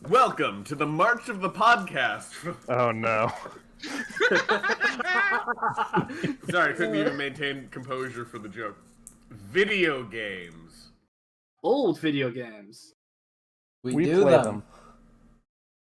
Welcome to the March of the Podcast. Oh no. Sorry, couldn't even maintain composure for the joke. Video games. Old video games. We do play them.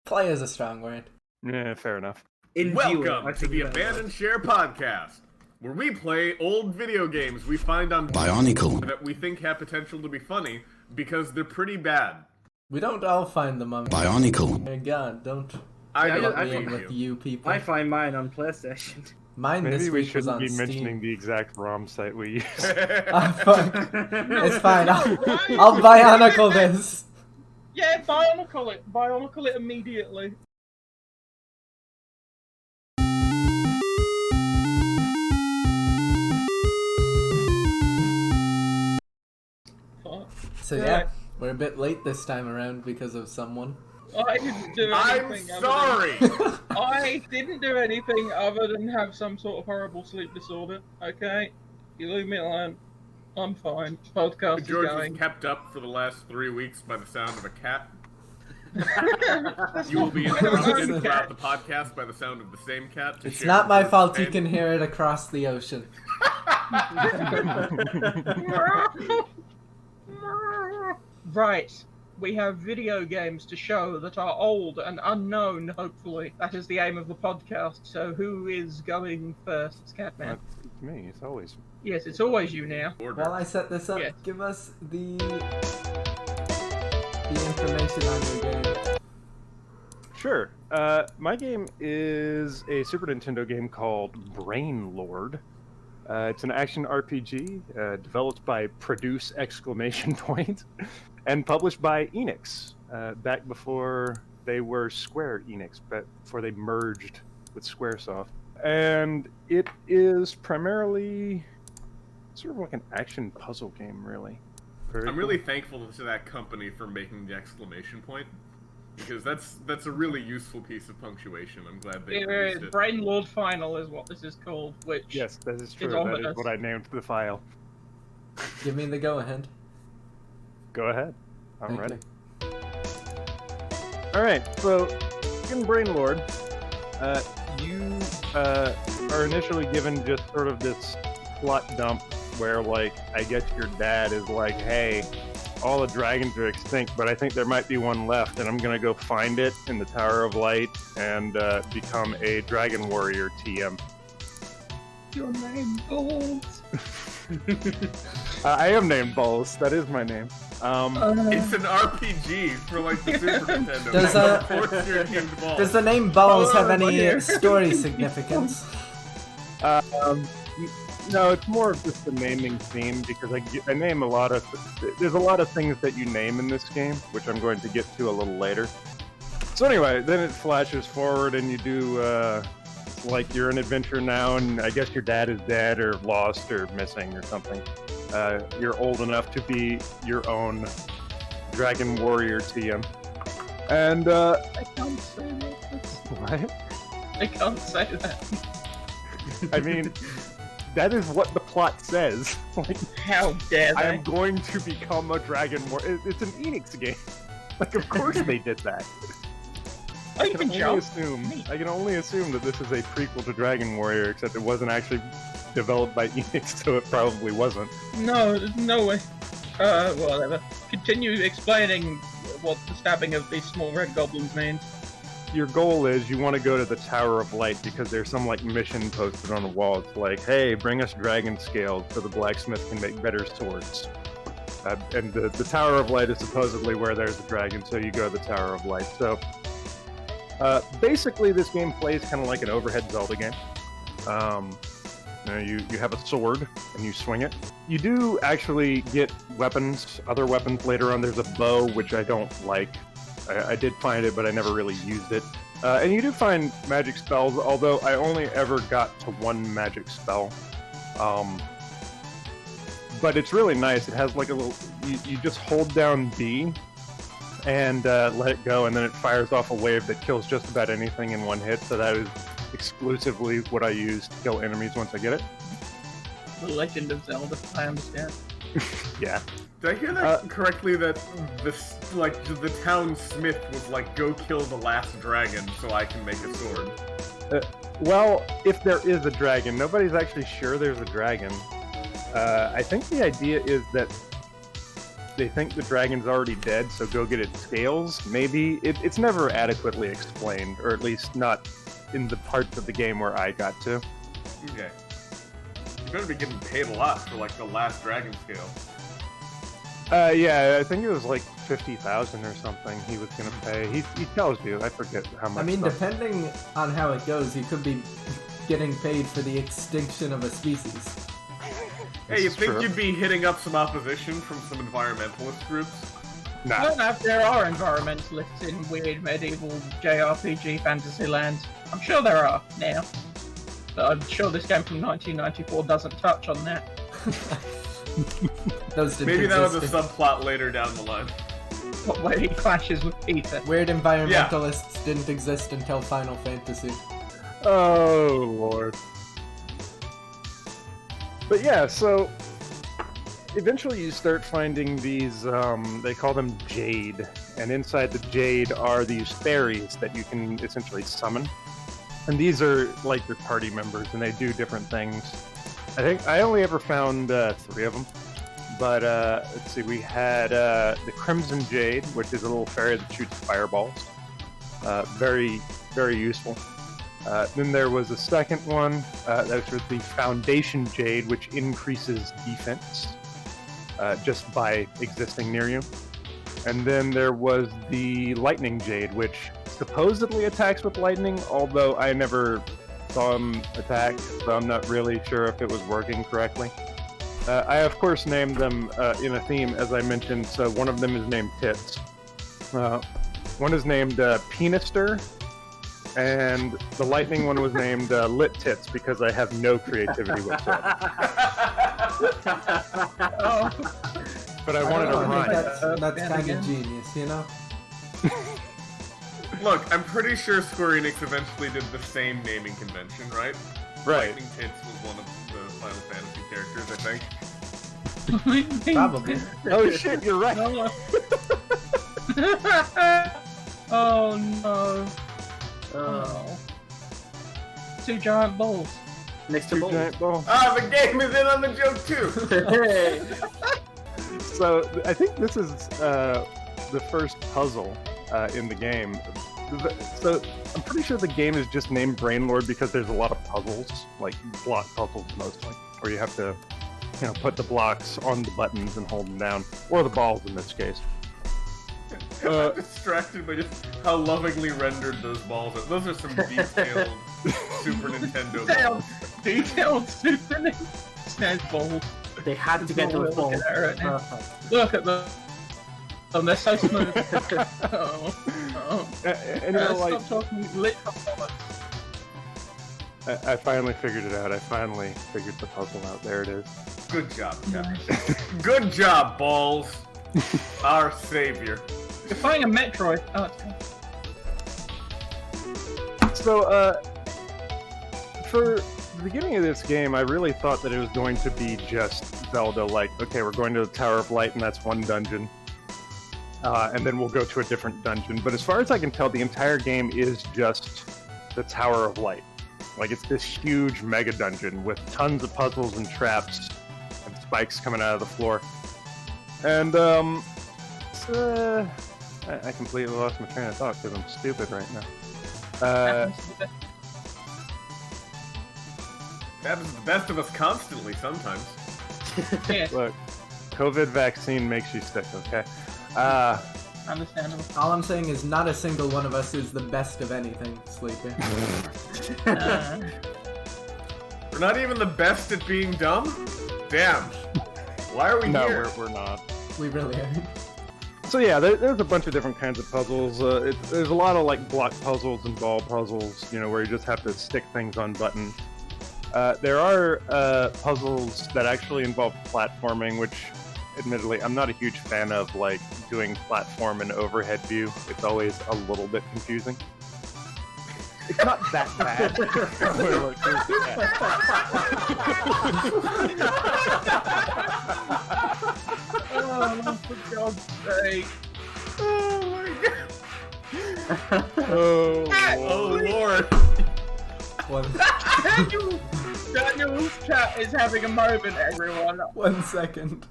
Play is a strong word. Yeah, fair enough. Welcome to the Abandonshare Podcast, where we play old video games we find on Bionicle that we think have potential to be funny because they're pretty bad. We don't all find them on Bionicle. Oh God, don't I let don't me in believe with you. you people. I find mine on PlayStation. Mine Maybe this we week was shouldn't on be Steam. mentioning the exact ROM site we use. Fuck. It's fine. I'll Bionicle this. Yeah, Bionicle it. Bionicle it immediately. So yeah, we're a bit late this time around because of someone. I didn't do I'm anything. sorry! I didn't do anything other than have some sort of horrible sleep disorder. Okay, you leave me alone. I'm fine. Podcast George is was going. kept up for the last 3 weeks by the sound of a cat. You will be interrupted throughout the podcast by the sound of the same cat. It's not my fault you can hear it across the ocean. Right. We have video games to show that are old and unknown, hopefully. That is the aim of the podcast. So who is going first? It's Catman. It's me, it's always. Yes, it's always you now. While I set this up, Yes. give us the information on your game. Sure. My game is a Super Nintendo game called Brain Lord. It's an action RPG developed by Produce ! And published by Enix back before they were Square Enix, but before they merged with Squaresoft. And it is primarily sort of like an action puzzle game, really. Very I'm cool. really thankful to that company for making the exclamation point, because that's a really useful piece of punctuation. I'm glad they used it. Brain Lord Final is what this is called, which... Yes, that is true. It's That ominous. is what I named the file. Give me the go-ahead. Go ahead. I'm Thank ready. Alright, so in Brain Lord, you are initially given just sort of this plot dump where, like, I guess your dad is like, hey, all the dragons are extinct, but I think there might be one left, and I'm gonna go find it in the Tower of Light and become a dragon warrior TM. Your name, Balls. I am named Balls. That is my name. It's an RPG for like the Super Nintendo. Does, Of course you're named Balls. Does the name Balls have any dear. story significance? No, it's more of just the naming theme because I name a lot of. There's a lot of things that you name in this game, which I'm going to get to a little later. So anyway, then it flashes forward and you do like you're an adventure now, and I guess your dad is dead or lost or missing or something. You're old enough to be your own dragon warrior TM, and I can't say that. what? I can't say that. I mean. That is what the plot says. Like, How dare I they? am going to become a dragon warrior. It's an Enix game. Like, of course they did that. Oh, you I can can jump. I can only assume that this is a prequel to Dragon Warrior, except it wasn't actually developed by Enix, so it probably wasn't. No, there's no way. Whatever. Continue explaining what the stabbing of these small red goblins means. Your goal is you want to go to the Tower of Light because there's some like mission posted on the wall. It's like, hey, bring us dragon scales so the blacksmith can make better swords. And the Tower of Light is supposedly where there's a dragon, so you go to the Tower of Light. So basically, this game plays kind of like an overhead Zelda game. You have a sword and you swing it. You do actually get weapons, other weapons later on. There's a bow, which I don't like. I did find it, but I never really used it. And you do find magic spells, although I only ever got to one magic spell. But it's really nice. It has like a little... You just hold down B and let it go, and then it fires off a wave that kills just about anything in one hit. So that is exclusively what I use to kill enemies once I get it. The Legend of Zelda, I understand. Yeah. Did I hear that correctly? That the town smith was like, "Go kill the last dragon, so I can make a sword." Well, if there is a dragon, nobody's actually sure there's a dragon. I think the idea is that they think the dragon's already dead, so go get its scales. Maybe it's never adequately explained, or at least not in the parts of the game where I got to. Okay. You better be getting paid a lot for like the last dragon scale. Yeah, I think it was like 50,000 or something he was gonna pay. He tells you. I forget how much. I mean, stuff. depending on how it goes, you could be getting paid for the extinction of a species. Hey, you This is think true. you'd be hitting up some opposition from some environmentalist groups? I Nah. don't know if there are environmentalists in weird medieval JRPG fantasy land. I'm sure there are now. But I'm sure this game from 1994 doesn't touch on that. Those didn't Maybe that was a exist. subplot later down the line. What way he clashes with Peter. Weird environmentalists didn't exist until Final Fantasy. Oh lord. But yeah, so eventually you start finding these, they call them jade, and inside the jade are these fairies that you can essentially summon. And these are like your party members, and they do different things. I think I only ever found 3 of them. But let's see, we had the Crimson Jade, which is a little fairy that shoots fireballs. Very, very useful. Then there was a second one, that was the Foundation Jade, which increases defense just by existing near you. And then there was the Lightning Jade, which supposedly attacks with lightning, although I never saw him attack, so I'm not really sure if it was working correctly. I, of course, named them in a theme, as I mentioned, so one of them is named Tits. One is named Penister, and the lightning one was named Lit Tits, because I have no creativity whatsoever. Oh, But I wanted to I think rhyme. that's Yeah, kind again. of genius, you know? Look, I'm pretty sure Square Enix eventually did the same naming convention, right? Right. Lightning Tits was one of the Final Fantasy characters, I think. Probably. Oh shit, you're right. Oh no. Oh. 2 giant balls. Next to Two Bolt. giant balls. Ah, the game is in on the joke too! Hey. So I think this is the first puzzle in the game. So I'm pretty sure the game is just named Brainlord because there's a lot of puzzles, like block puzzles mostly, where you have to, put the blocks on the buttons and hold them down, or the balls in this case. I'm distracted by just how lovingly rendered those balls are. Those are some detailed Super Nintendo balls. Detailed Super Nintendo balls. They had to get those balls. Look at them. They're so smooth. Oh. And Stop talking lit bollocks. I finally figured it out. I finally figured the puzzle out. There it is. Good job, Captain. Good job, balls. Our savior. You're playing a Metroid. Oh, it's So, for the beginning of this game, I really thought that it was going to be just Zelda, like, okay, we're going to the Tower of Light, and that's one dungeon. And then we'll go to a different dungeon. But as far as I can tell, the entire game is just the Tower of Light. Like, it's this huge mega dungeon with tons of puzzles and traps and spikes coming out of the floor. And, I completely lost my train of thought because I'm stupid right now. Happens to the best of us constantly sometimes. yeah, Look, COVID vaccine makes you sick, okay? understandable. All I'm saying is not a single one of us is the best of anything, Sleepy. We're not even the best at being dumb? Damn. Why are we No, here? we're not. We really are. So yeah, there's a bunch of different kinds of puzzles. There's a lot of like block puzzles and ball puzzles, where you just have to stick things on buttons. There are puzzles that actually involve platforming, which, admittedly, I'm not a huge fan of, like, doing platform and overhead view. It's always a little bit confusing. It's not that bad. Wait, look, here's the cat. Oh, for God's sake. Oh my god. Oh, Oh lord. Daniel's cat is having a moment, everyone. 1 second.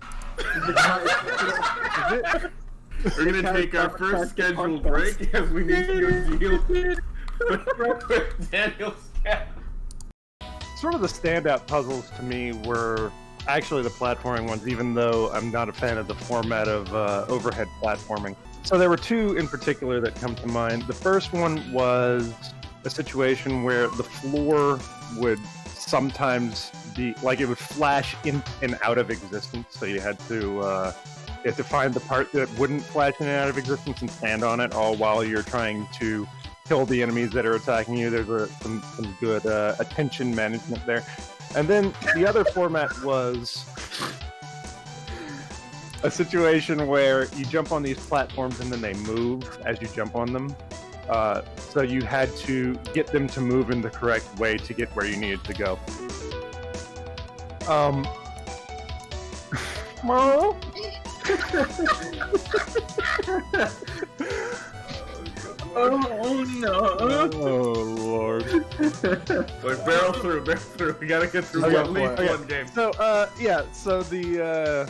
We're gonna take our first scheduled break as we need to deal with Daniel's cat. Sort of the standout puzzles to me were actually the platforming ones, even though I'm not a fan of the format of overhead platforming. So there were two in particular that come to mind. The first one was a situation where the floor would sometimes be like it would flash in and out of existence, so you had to find the part that wouldn't flash in and out of existence and stand on it all while you're trying to kill the enemies that are attacking you. There's some good attention management there. And then the other format was a situation where you jump on these platforms and then they move as you jump on them. So you had to get them to move in the correct way to get where you needed to go. Oh no. Oh lord. Like barrel through. We gotta get through Okay, at least okay. one game. So so the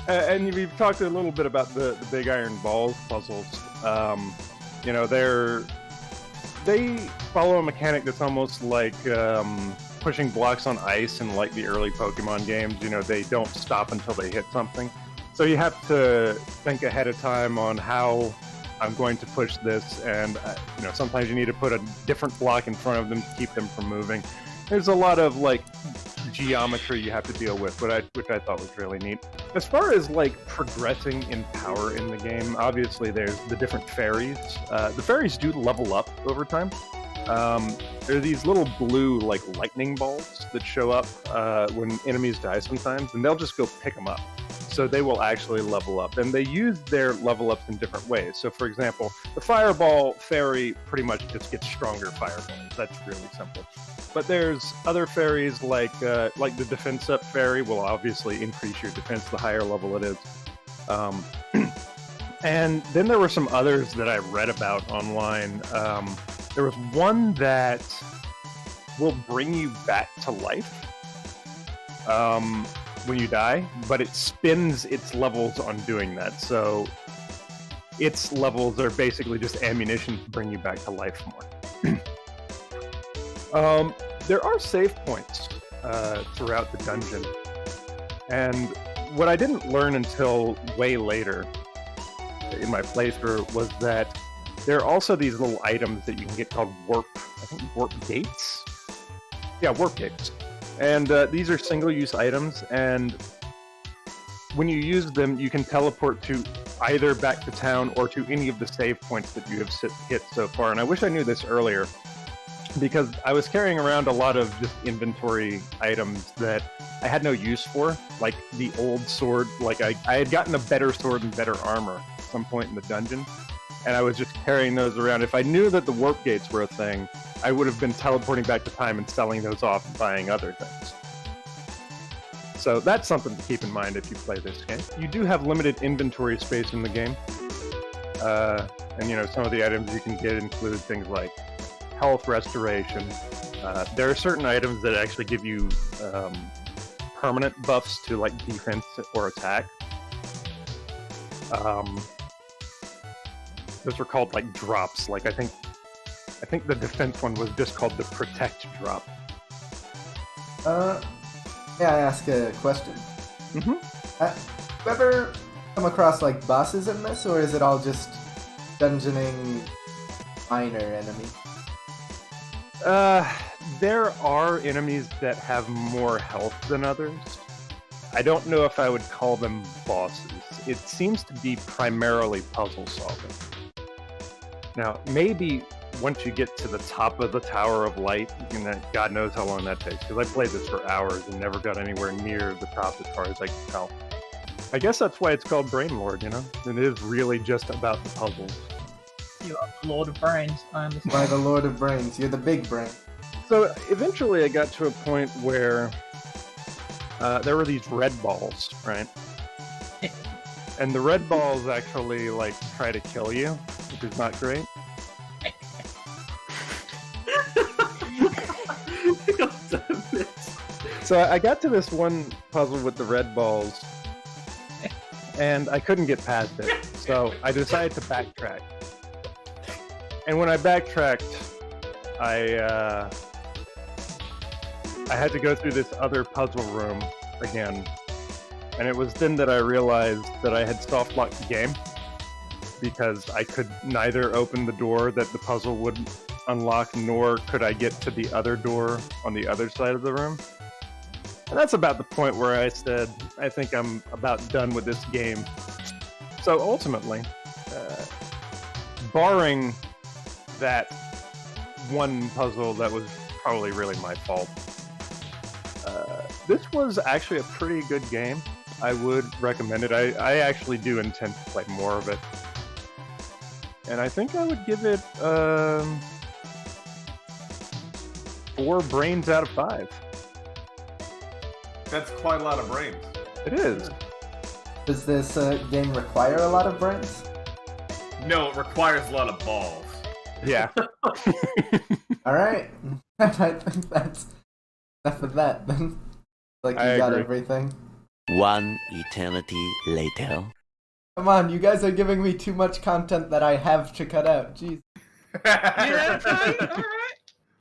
and we've talked a little bit about the big iron balls puzzles. You know, they follow a mechanic that's almost like pushing blocks on ice in like the early Pokemon games. You know, they don't stop until they hit something. So you have to think ahead of time on how I'm going to push this, and you know, sometimes you need to put a different block in front of them to keep them from moving. There's a lot of like geometry you have to deal with, which I thought was really neat. As far as like progressing in power in the game, obviously there's the different fairies. The fairies do level up over time. There are these little blue like lightning balls that show up when enemies die sometimes, and they'll just go pick them up. So they will actually level up, and they use their level ups in different ways. So for example, the fireball fairy pretty much just gets stronger fireballs. That's really simple. But there's other fairies like the defense up fairy will obviously increase your defense the higher level it is. And then there were some others that I read about online. There was one that will bring you back to life when you die, but it spins its levels on doing that. So its levels are basically just ammunition to bring you back to life more. There are save points throughout the dungeon, and what I didn't learn until way later in my playthrough was that there are also these little items that you can get called warp gates? Yeah, warp gates. And these are single-use items, and when you use them, you can teleport to either back to town or to any of the save points that you have hit so far. And I wish I knew this earlier, because I was carrying around a lot of just inventory items that I had no use for, like the old sword. Like I had gotten a better sword and better armor at some point in the dungeon, and I was just carrying those around. If I knew that the warp gates were a thing, I would have been teleporting back to time and selling those off and buying other things. So that's something to keep in mind if you play this game. You do have limited inventory space in the game. And you know, some of the items you can get include things like health restoration. There are certain items that actually give you permanent buffs to like defense or attack. Those were called like drops. Like I think the defense one was just called the protect drop. May I ask a question? Mm-hmm. You ever come across like bosses in this, or is it all just dungeoning minor enemies? There are enemies that have more health than others. I don't know if I would call them bosses. It seems to be primarily puzzle solving. Now, maybe once you get to the top of the Tower of Light, God knows how long that takes, because I played this for hours and never got anywhere near the top as far as I can tell. I guess that's why it's called Brain Lord, you know? It is really just about the puzzles. You are the Lord of Brains, I understand. By the Lord of Brains, you're the big brain. So eventually I got to a point where there were these red balls, right? And the red balls actually, like, try to kill you, which is not great. So I got to this one puzzle with the red balls, and I couldn't get past it. So I decided to backtrack. And when I backtracked, I had to go through this other puzzle room again. And it was then that I realized that I had soft-locked the game, because I could neither open the door that the puzzle would unlock, nor could I get to the other door on the other side of the room. And that's about the point where I said, I think I'm about done with this game. So ultimately, barring that one puzzle that was probably really my fault, this was actually a pretty good game. I would recommend it. I actually do intend to play more of it. And I think I would give it 4 brains out of 5. That's quite a lot of brains. It is. Does this game require a lot of brains? No, it requires a lot of balls. Yeah. Alright. I think that's enough of that then. Like, you I got agree. everything. One eternity later. Come on, you guys are giving me too much content that I have to cut out. Jeez. Yeah, okay, alright.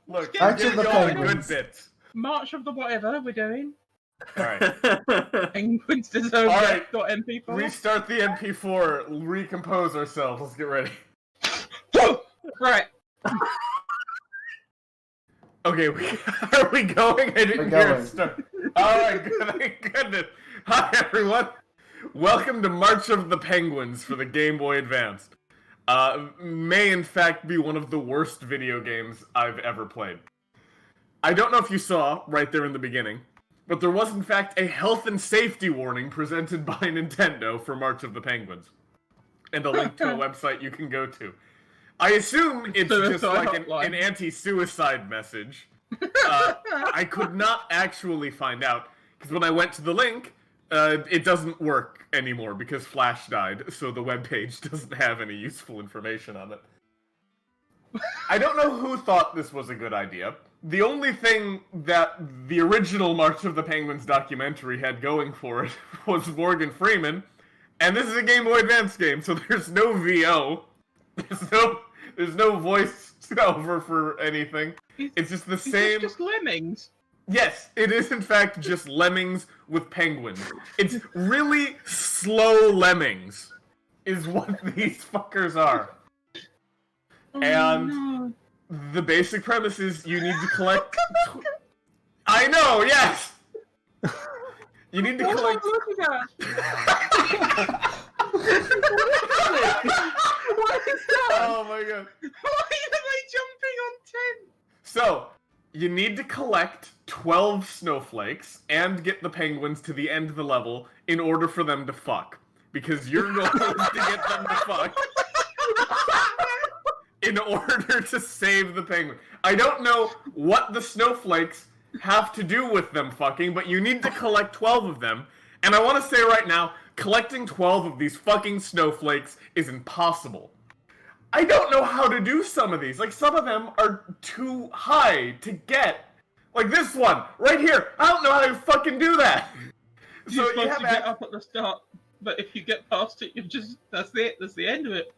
Look, March give of the you all the Penguins. good bits. March of the whatever we're doing. Alright, Penguins deserve Alright. MP4. restart the MP4, recompose ourselves, let's get ready. Right. Okay, are we going? I didn't We're hear going. it start. Alright, thank goodness. Hi everyone, welcome to March of the Penguins for the Game Boy Advance. May in fact be one of the worst video games I've ever played. I don't know if you saw right there in the beginning, but there was in fact a health and safety warning presented by Nintendo for March of the Penguins. And a link to a website you can go to. I assume it's just like an anti-suicide message. I could not actually find out, because when I went to the link, it doesn't work anymore because Flash died, so the webpage doesn't have any useful information on it. I don't know who thought this was a good idea. The only thing that the original March of the Penguins documentary had going for it was Morgan Freeman, and this is a Game Boy Advance game, so there's no VO. There's no voice over for anything. It's just the Is same. this just lemmings? Yes, it is in fact just lemmings with penguins. It's really slow lemmings, is what these fuckers are. Oh, And no. the basic premise is you need to collect. I know, yes. You need to What am collect. I looking at? What is that? Oh my god. Why are they jumping on 10? So, you need to collect 12 snowflakes and get the penguins to the end of the level in order for them to fuck. Because your goal is to get them to fuck in order to save the penguin. I don't know what the snowflakes have to do with them fucking, but you need to collect 12 of them. And I want to say right now, collecting 12 of these fucking snowflakes is impossible. I don't know how to do some of these. Like, some of them are too high to get. Like this one, right here. I don't know how to fucking do that. So You're you supposed have to get up at the start, but if you get past it, that's it. That's the end of it.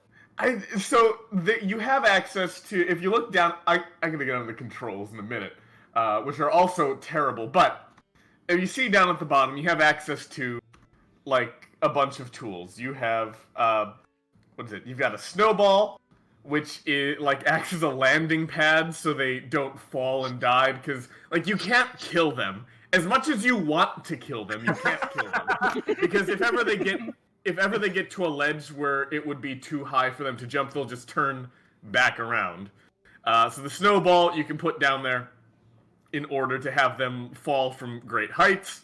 You have access to, if you look down, I'm gonna get on the controls in a minute, which are also terrible, but if you see down at the bottom, you have access to, like, a bunch of tools. You have, what is it? You've got a snowball, which acts as a landing pad so they don't fall and die, because, like, you can't kill them. As much as you want to kill them, you can't kill them. Because if ever they get to a ledge where it would be too high for them to jump, they'll just turn back around. So the snowball you can put down there in order to have them fall from great heights.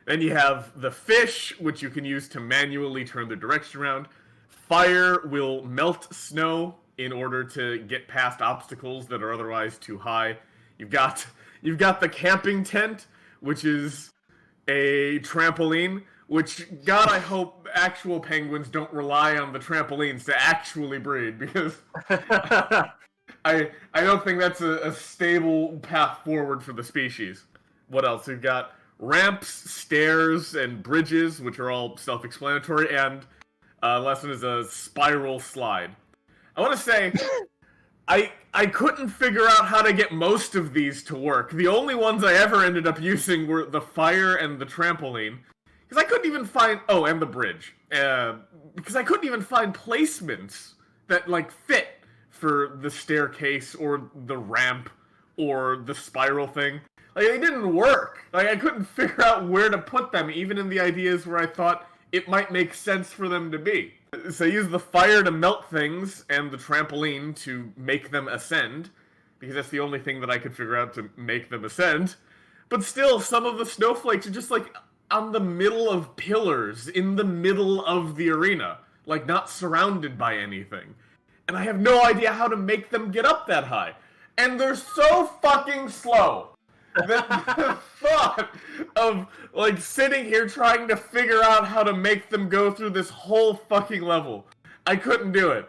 Then you have the fish, which you can use to manually turn the direction around. Fire will melt snow in order to get past obstacles that are otherwise too high. You've got the camping tent, which is a trampoline, which, God, I hope actual penguins don't rely on the trampolines to actually breed, because I don't think that's a stable path forward for the species. What else? We've got ramps, stairs, and bridges, which are all self-explanatory, and lesson is a spiral slide. I want to say, I couldn't figure out how to get most of these to work. The only ones I ever ended up using were the fire and the trampoline, because I couldn't even find... Oh, and the bridge. Because I couldn't even find placements that, like, fit for the staircase or the ramp or the spiral thing. Like, they didn't work. Like, I couldn't figure out where to put them, even in the ideas where I thought it might make sense for them to be. So I used the fire to melt things and the trampoline to make them ascend, because that's the only thing that I could figure out to make them ascend. But still, some of the snowflakes are just, like, on the middle of pillars, in the middle of the arena. Like, not surrounded by anything. And I have no idea how to make them get up that high. And they're so fucking slow. The thought of, like, sitting here trying to figure out how to make them go through this whole fucking level. I couldn't do it.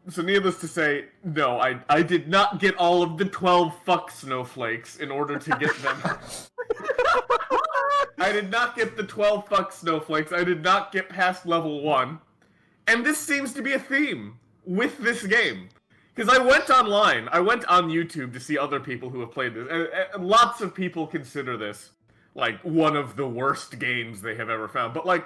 So needless to say, no, I did not get all of the 12 fuck snowflakes in order to get them. I did not get the 12 fuck snowflakes. I did not get past level 1. And this seems to be a theme with this game. Because I went online, I went on YouTube to see other people who have played this, and lots of people consider this, like, one of the worst games they have ever found. But, like,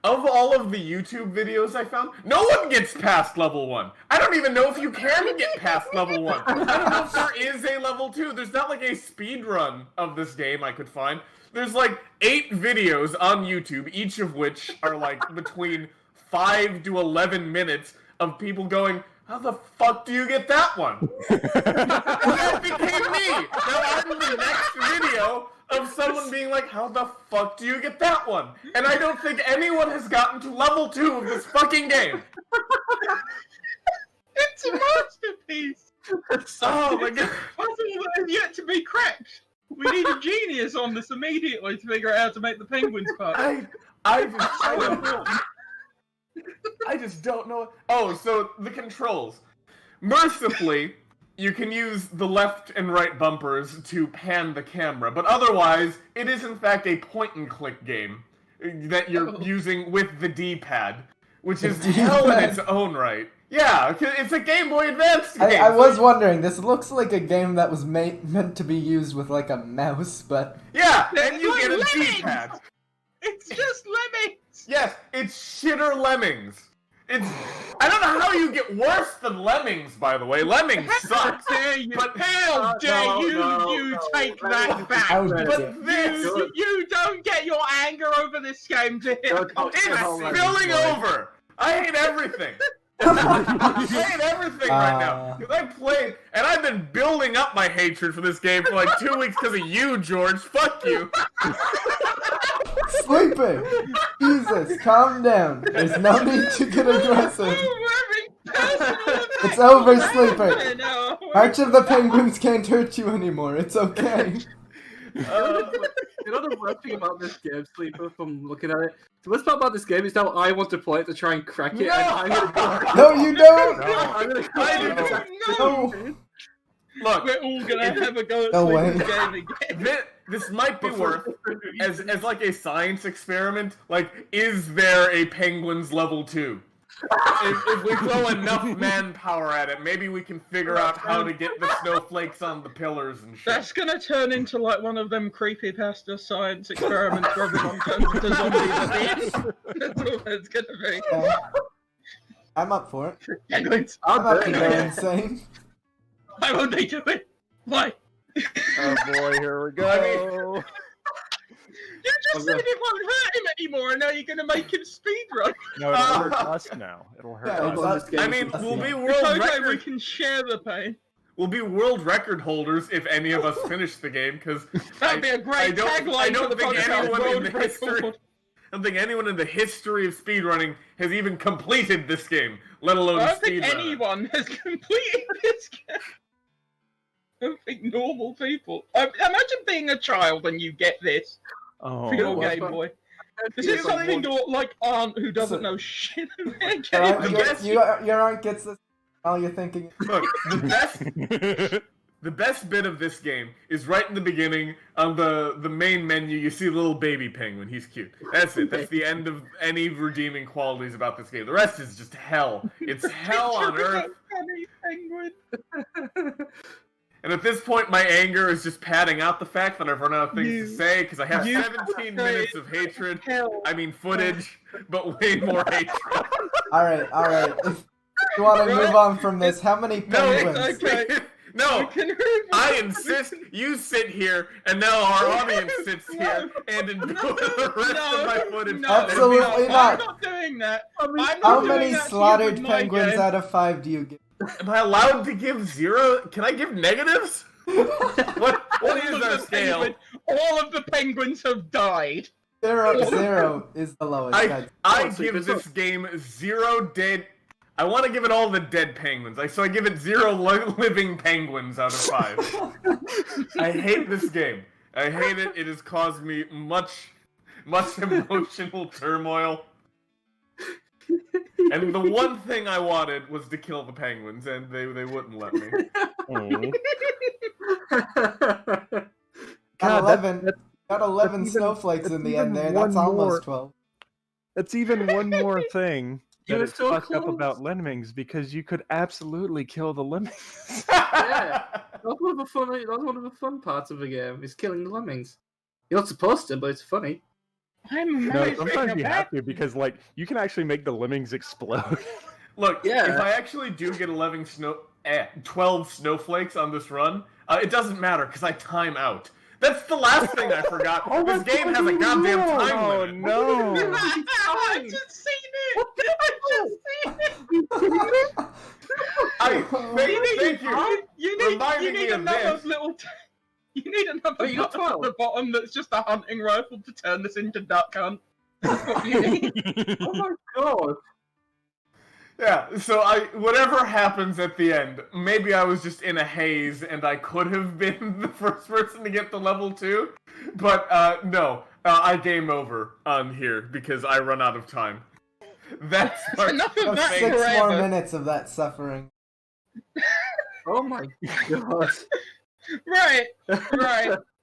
of all of the YouTube videos I found, no one gets past level 1. I don't even know if you can get past level 1. I don't know if there is a level 2. There's not, like, a speed run of this game I could find. There's, like, 8 videos on YouTube, each of which are, like, between 5 to 11 minutes of people going, how the fuck do you get that one? And that became me. Now I'm in the next video of someone being like, how the fuck do you get that one? And I don't think anyone has gotten to level 2 of this fucking game. It's a masterpiece! Oh my god. Puzzle that has yet to be cracked! We need a genius on this immediately to figure out how to make the penguins part. I just don't know. Oh, so the controls. Mercifully, you can use the left and right bumpers to pan the camera, but otherwise, it is in fact a point-and-click game that you're using with the D-pad, which is hell in its own right. Yeah, it's a Game Boy Advance game. I was wondering, this looks like a game that was meant to be used with, like, a mouse, but... Yeah, and you get a D-pad. It's just lemmings! Yes, it's shitter lemmings. I don't know how you get worse than lemmings, by the way. Lemmings suck. But how dare you take that back? But this... You don't get your anger over this game to hit. It's spilling over. I hate everything. I hate everything right now. Because I played, and I've been building up my hatred for this game for like 2 weeks because of you, George. Fuck you. Sleeping! Jesus, calm down. There's no need to get aggressive. It's over, Sleeping. March of the Penguins can't hurt you anymore. It's okay. You know the worst thing about this game, Sleeper, from looking at it? The worst part about this game is now I want to play it to try and crack it, and I'm gonna go. No, you don't! I'm gonna go. No! Look, we're all gonna have a go at No Sleeping's way. game again. This might be worth, as like a science experiment, like, is there a Penguins level 2? If we throw enough manpower at it, maybe we can figure out how to get the snowflakes on the pillars and shit. That's gonna turn into like one of them creepypasta science experiments where everyone turns into zombies at the end. That's all it's gonna be. I'm up for it. Penguins. I'm up to go insane. Why won't they do it? Why? Oh boy, here we go. You just said it won't hurt him anymore, and now you're gonna make him speedrun. No, it'll hurt us now. It'll hurt Yeah, us. I mean, we'll be It's world okay, we record. can share the pain. We'll be world record holders if any of us finish the game, because That'd be a great tagline I don't for the think podcast. anyone in World the history. record. I don't think anyone in the history of speedrunning has even completed this game, let alone I don't think speedrunner. anyone has completed this game. I don't think normal people. Imagine being a child and you get this Oh, for your what's Game that? Boy. This is something your like aunt who doesn't know shit about Alright, games. your aunt gets this. All you're thinking. Look, the best bit of this game is right in the beginning on the main menu. You see the little baby penguin. He's cute. That's it. That's the end of any redeeming qualities about this game. The rest is just hell. It's hell on earth. Funny penguin. And at this point, my anger is just padding out the fact that I've run out of things to say because I have you 17 minutes of hatred. Hell. I mean footage, but way more hatred. Alright. If you want to move on from this, how many No, penguins? Okay. no. I insist you sit here, and now our audience sits here and enjoy the rest of my footage. Absolutely not. I'm not doing that. I'm not How doing many that to you slaughtered with my penguins game. out of 5 do you give? Am I allowed to give 0? Can I give negatives? What is All our of the scale? all of the penguins have died. 0 is the lowest. I give this game 0 dead. I want to give it all the dead penguins. So I give it 0 living penguins out of 5. I hate this game. I hate it. It has caused me much emotional turmoil. And the one thing I wanted was to kill the penguins, and they wouldn't let me. oh. Got God, 11. Got 11 even- snowflakes that's in the even end there. one That's almost more. 12. That's even one more thing You that were is so fucked up close. about lemmings, because you could absolutely kill the lemmings. Yeah. That's one of the fun parts of the game, is killing the lemmings. You're not supposed to, but it's funny. I'm No, amazing sometimes you about have to, because like you can actually make the lemmings explode. Look, Yeah. if I actually do get 12 snowflakes on this run, it doesn't matter because I time out. That's the last thing I forgot. Oh my this game God, has a goddamn no! time Oh, limit. no! I just seen it. Thank you. You Reminding me need of another this. little. You need another Oh, you got button at 12. the bottom that's just a hunting rifle to turn this into duck hunt. That's what you need. Oh my god! Yeah, so whatever happens at the end, maybe I was just in a haze and I could have been the first person to get to level 2, but no, I game over on here because I run out of time. That's Enough of Have that 6 more forever. minutes of that suffering. Oh my god! Right.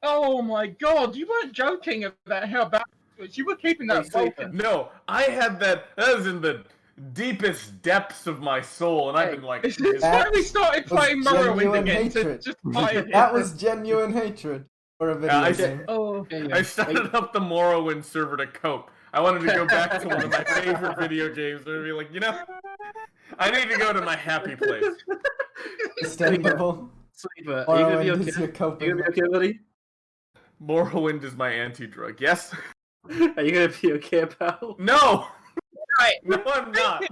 Oh my god, you weren't joking about how bad it was. You were keeping that focus. No, I had that was in the deepest depths of my soul, and I've been like, It's why we started playing was Morrowind genuine again to hatred. just fight it. That was genuine hatred for a video I game. Oh, I started up the Morrowind server to cope. I wanted to go back to one of my favorite video games and be like, I need to go to my happy place. Understandable. Sleeper, are you gonna be Morrowind is okay? your Are coping. you gonna be okay, buddy? Morrowind is my anti-drug. Yes? Are you gonna be okay, pal? No! right. No, I'm not.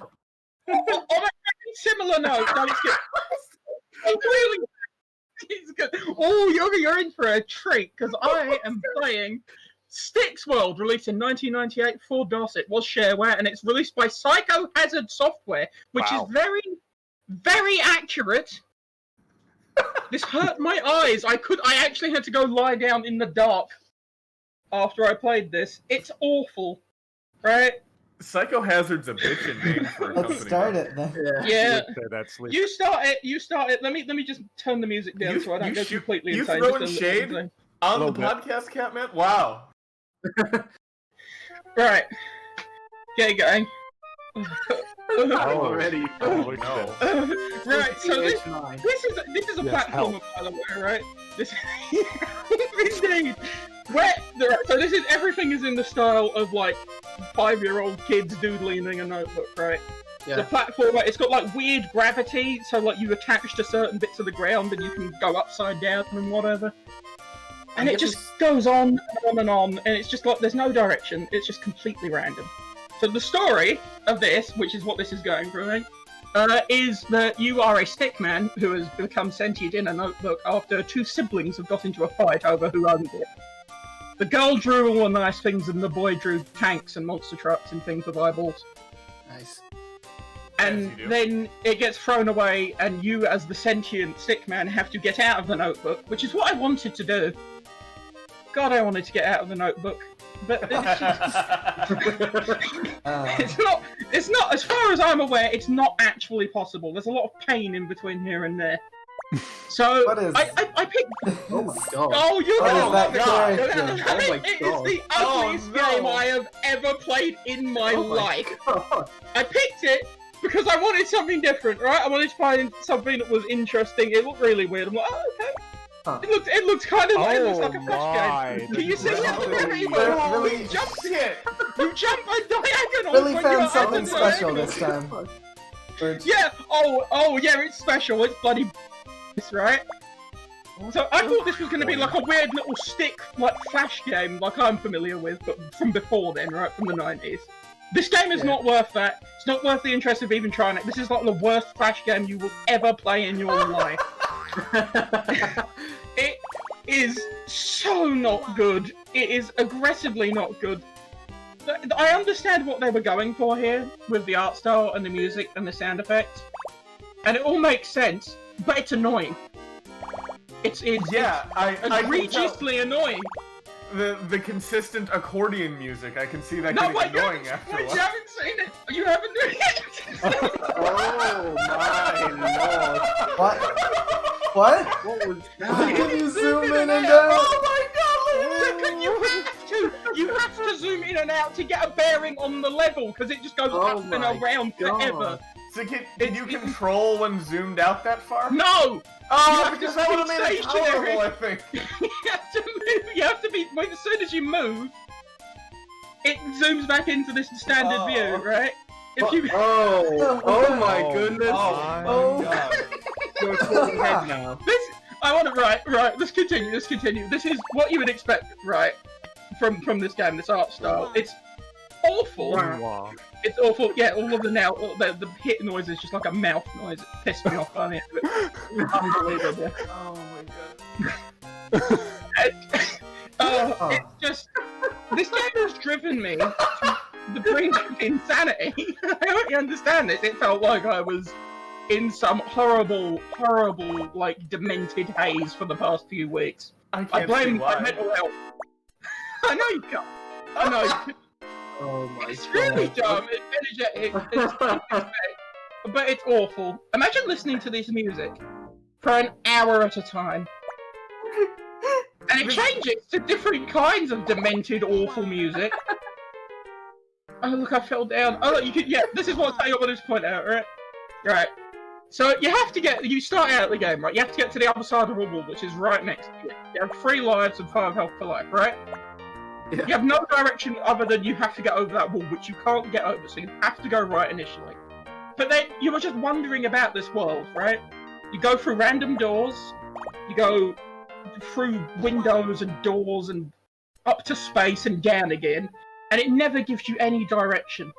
On a very similar note, don't skip. Oh, really? It's good. Oh, you're in for a treat because I am playing Styx World, released in 1998 for DOS. It was shareware, and it's released by Psychohazard Software, which Wow. is very, very accurate. This hurt my eyes. I actually had to go lie down in the dark after I played this. It's awful, right? Psychohazard's a bitchin' name for a company. Let's start it then. Yeah. Would say that sleep. You start it. Let me just turn the music down so I don't go completely you insane. throwing Just a shade? little thing. On the Little bit. podcast, Catman? Wow. Right. Get going. Already. Holy No. shit. Right, so this H9. is a Yes, platformer, by the way, right? This indeed. So this is everything is in the style of like 5-year-old kids doodling in a notebook, right? The Yeah. platformer, it's got like weird gravity, so like you attach to certain bits of the ground and you can go upside down and whatever. And it just goes on and on, and it's just like there's no direction. It's just completely random. So the story of this, which is what this is going through, I think, is that you are a stick man who has become sentient in a notebook after 2 siblings have got into a fight over who owns it. The girl drew all the nice things, and the boy drew tanks and monster trucks and things with eyeballs. Nice. And Yes, you do. then it gets thrown away, and you, as the sentient stick man, have to get out of the notebook, which is what I wanted to do. God, I wanted to get out of the notebook, but it's, it's not, as far as I'm aware, it's not actually possible. There's a lot of pain in between here and there. So, What is- I picked... Oh my god. Oh, you What know is that God. character? Oh my It is God. the Oh, ugliest no. game I have ever played in my Oh my life. God. I picked it because I wanted something different, right? I wanted to find something that was interesting. It looked really weird. I'm like, oh, okay. Huh. It looked kind of it looks Oh like a flash game. my. Can you see it? Really- You really- jump, Shit! you jump a diagonal. Really when found you're something at the special diagonal. this time. Bird. Yeah. Oh, yeah. It's special. It's bloody, right? So I thought this was going to be like a weird little stick, like flash game, like I'm familiar with, but from before then, right, from the 90s. This game is not worth that. It's not worth the interest of even trying it. This is like the worst flash game you will ever play in your life. It is so not good. It is aggressively not good. I understand what they were going for here with the art style and the music and the sound effects, and it all makes sense, but it's annoying. It's Yeah, I can tell. egregiously annoying. The consistent accordion music, I can see that No, getting wait, annoying after a you while. haven't seen it. You haven't seen it. Oh my lord. What? What? What was Can that? you zoom in and out. out? Oh my god, Luke, you have to zoom in and out to get a bearing on the level, because it just goes Oh up and my around God. forever. So can you control when zoomed out that far? No! Oh, You have because to that would have be made it stationary. tolerable, I think. You have to move. You have to be. As soon as you move, it zooms back into this standard Oh. view, right? If you. Oh my Oh goodness. my Oh. God. You're fucking head now. This. I want to. Right. Let's continue. This is what you would expect, right? From this game, this art style. It's awful. Wow. It's awful. Yeah, all of the hit noise is just like a mouth noise. It pissed me off on it. Unbelievable. Oh my god. It's just this game has driven me to the brink of insanity. I hope you understand this. It felt like I was in some horrible, like demented haze for the past few weeks. I I can't blame see why. my mental health. I know you can't. I know. Oh my It's god. really dumb. It's energetic. But it's awful. Imagine listening to this music for an hour at a time. And it changes to different kinds of demented, awful music. Oh, look, I fell down. Oh, look, you can, yeah, this is what I wanted to point out, right? Right. So you start out the game, right? You have to get to the other side of the wall, which is right next to you. You have 3 lives and 5 health for life, right? Yeah. You have no direction other than you have to get over that wall, which you can't get over, so you have to go right initially. But then you were just wondering about this world, right? You go through random doors, you go through windows and doors and up to space and down again, and it never gives you any direction.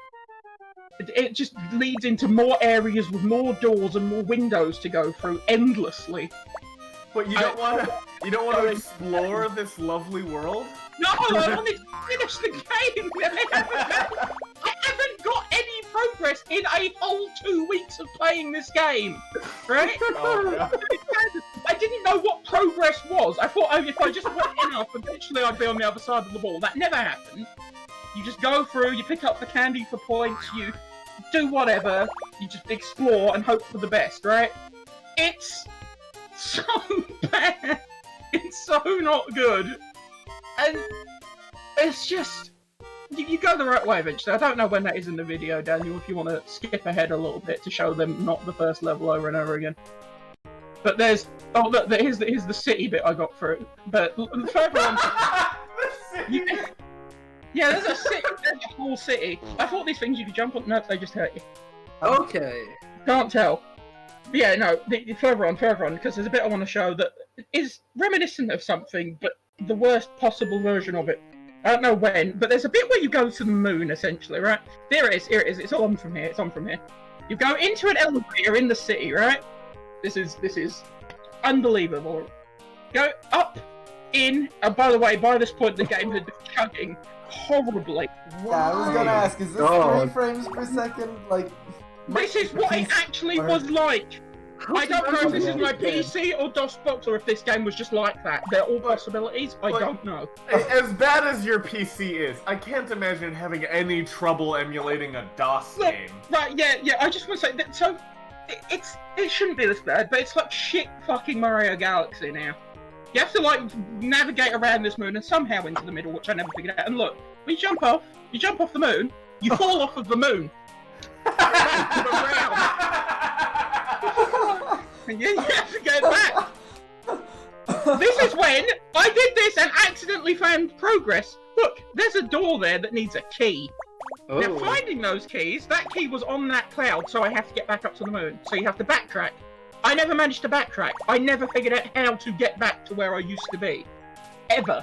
It just leads into more areas with more doors and more windows to go through endlessly. But you don't want to explore this lovely world? No, I wanted to finish the game. I haven't got any progress in a whole 2 weeks of playing this game, right? Oh, God. I didn't know what progress was. I thought if I just went enough, eventually I'd be on the other side of the wall. That never happened. You just go through, you pick up the candy for points, you do whatever, you just explore and hope for the best, right? It's so bad. It's so not good. And it's just... You go the right way eventually. I don't know when that is in the video, Daniel, if you want to skip ahead a little bit to show them not the first level over and over again. But there's... Oh, look, here's the city bit I got through. But further on... Yeah, there's a city. There's a whole city. I thought these things you could jump on. No, they just hurt you. Okay. Can't tell. But yeah, no, further on, because there's a bit I want to show that is reminiscent of something, but the worst possible version of it. I don't know when, but there's a bit where you go to the moon, essentially, right? Here it is, it's on from here, You go into an elevator in the city, right? This is unbelievable. Go up in. And by the way, by this point, the game had been chugging horribly. Yeah, I was gonna ask, is this God. 3 frames per second? Like, This is what it actually was like. I don't know if this is my PC or DOSBox or if this game was just like that. They're all possibilities. I don't know. As bad as your PC is, I can't imagine having any trouble emulating a DOS Look, game. right, yeah, I just want to say that, so, it shouldn't be this bad, but it's like shit fucking Mario Galaxy now. You have to, like, navigate around this moon and somehow into the middle, which I never figured out. And look, when you jump off the moon, you fall off of the moon. And you have to get back. This is when I did this and accidentally found progress. Look, there's a door there that needs a key. Oh. Now, finding those keys, that key was on that cloud, so I have to get back up to the moon. So you have to backtrack. I never managed to backtrack. I never figured out how to get back to where I used to be. Ever.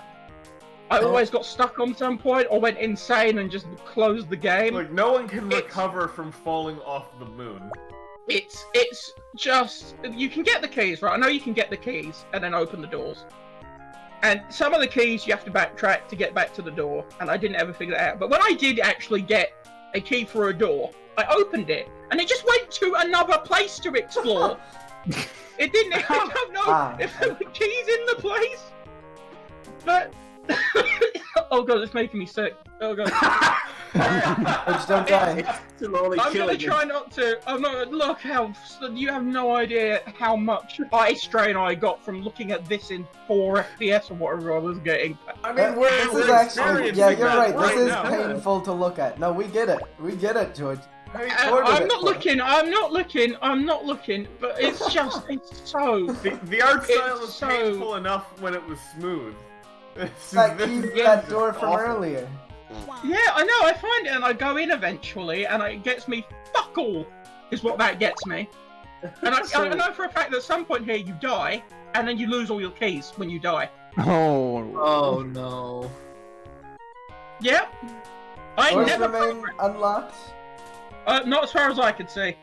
I always got stuck on some point or went insane and just closed the game. Like, no one can recover from falling off the moon. It's just, you can get the keys, right? I know you can get the keys and then open the doors. And some of the keys you have to backtrack to get back to the door, and I didn't ever figure that out. But when I did actually get a key for a door, I opened it, and it just went to another place to explore. It didn't, I don't know if there were keys in the place, but... Oh god, it's making me sick. Oh god. Which don't die. I'm gonna try not to. I'm not. Look how you have no idea how much eye strain I got from looking at this in 4 FPS or whatever I was getting. I mean, This is actually, yeah, you're right. This is now. painful to look at. No, we get it. We get it, George. I'm not looking. But it's just, it's so. The art style It's is so- painful enough when it was smooth. That door from awful. earlier. Yeah, I know. I find it and I go in eventually, and it gets me fuck all. Is what that gets me. And I know for a fact that at some point here you die, and then you lose all your keys when you die. Oh no. Yep. I Doors never. remain unlocked. Not as far as I could see.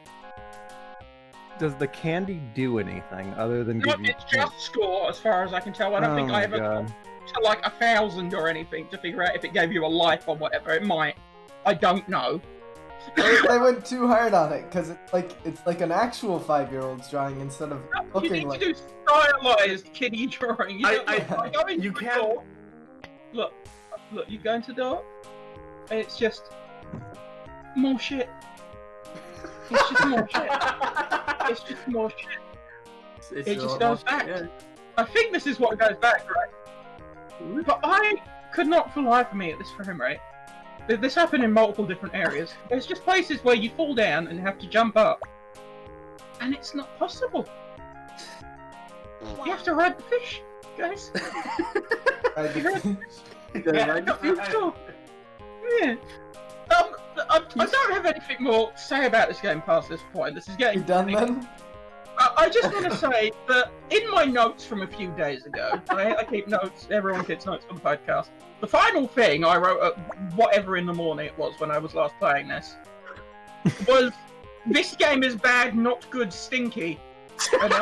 Does the candy do anything other than No, give you it's just score as far as I can tell. I don't think I ever got to like 1,000 or anything to figure out if it gave you a life or whatever. It might. I don't know. They went too hard on it because it's like an actual 5-year-old's drawing instead of You looking need like. to do stylized kiddie drawing. You go into you the can- door. Look, you go into the door. And it's just more shit. It's just more shit. It's just more shit. It just goes back. Yeah. I think this is what goes back, right? But I could not for the life of me at this frame rate. This happened in multiple different areas. There's just places where you fall down and have to jump up. And it's not possible. You have to ride the fish, guys. You heard the Yeah. I don't have anything more to say about this game past this point. This is getting... You done then? I just want to say that in my notes from a few days ago, I keep notes, everyone keeps notes for the podcast. The final thing I wrote at whatever in the morning it was when I was last playing this was, this game is bad, not good, stinky. And Do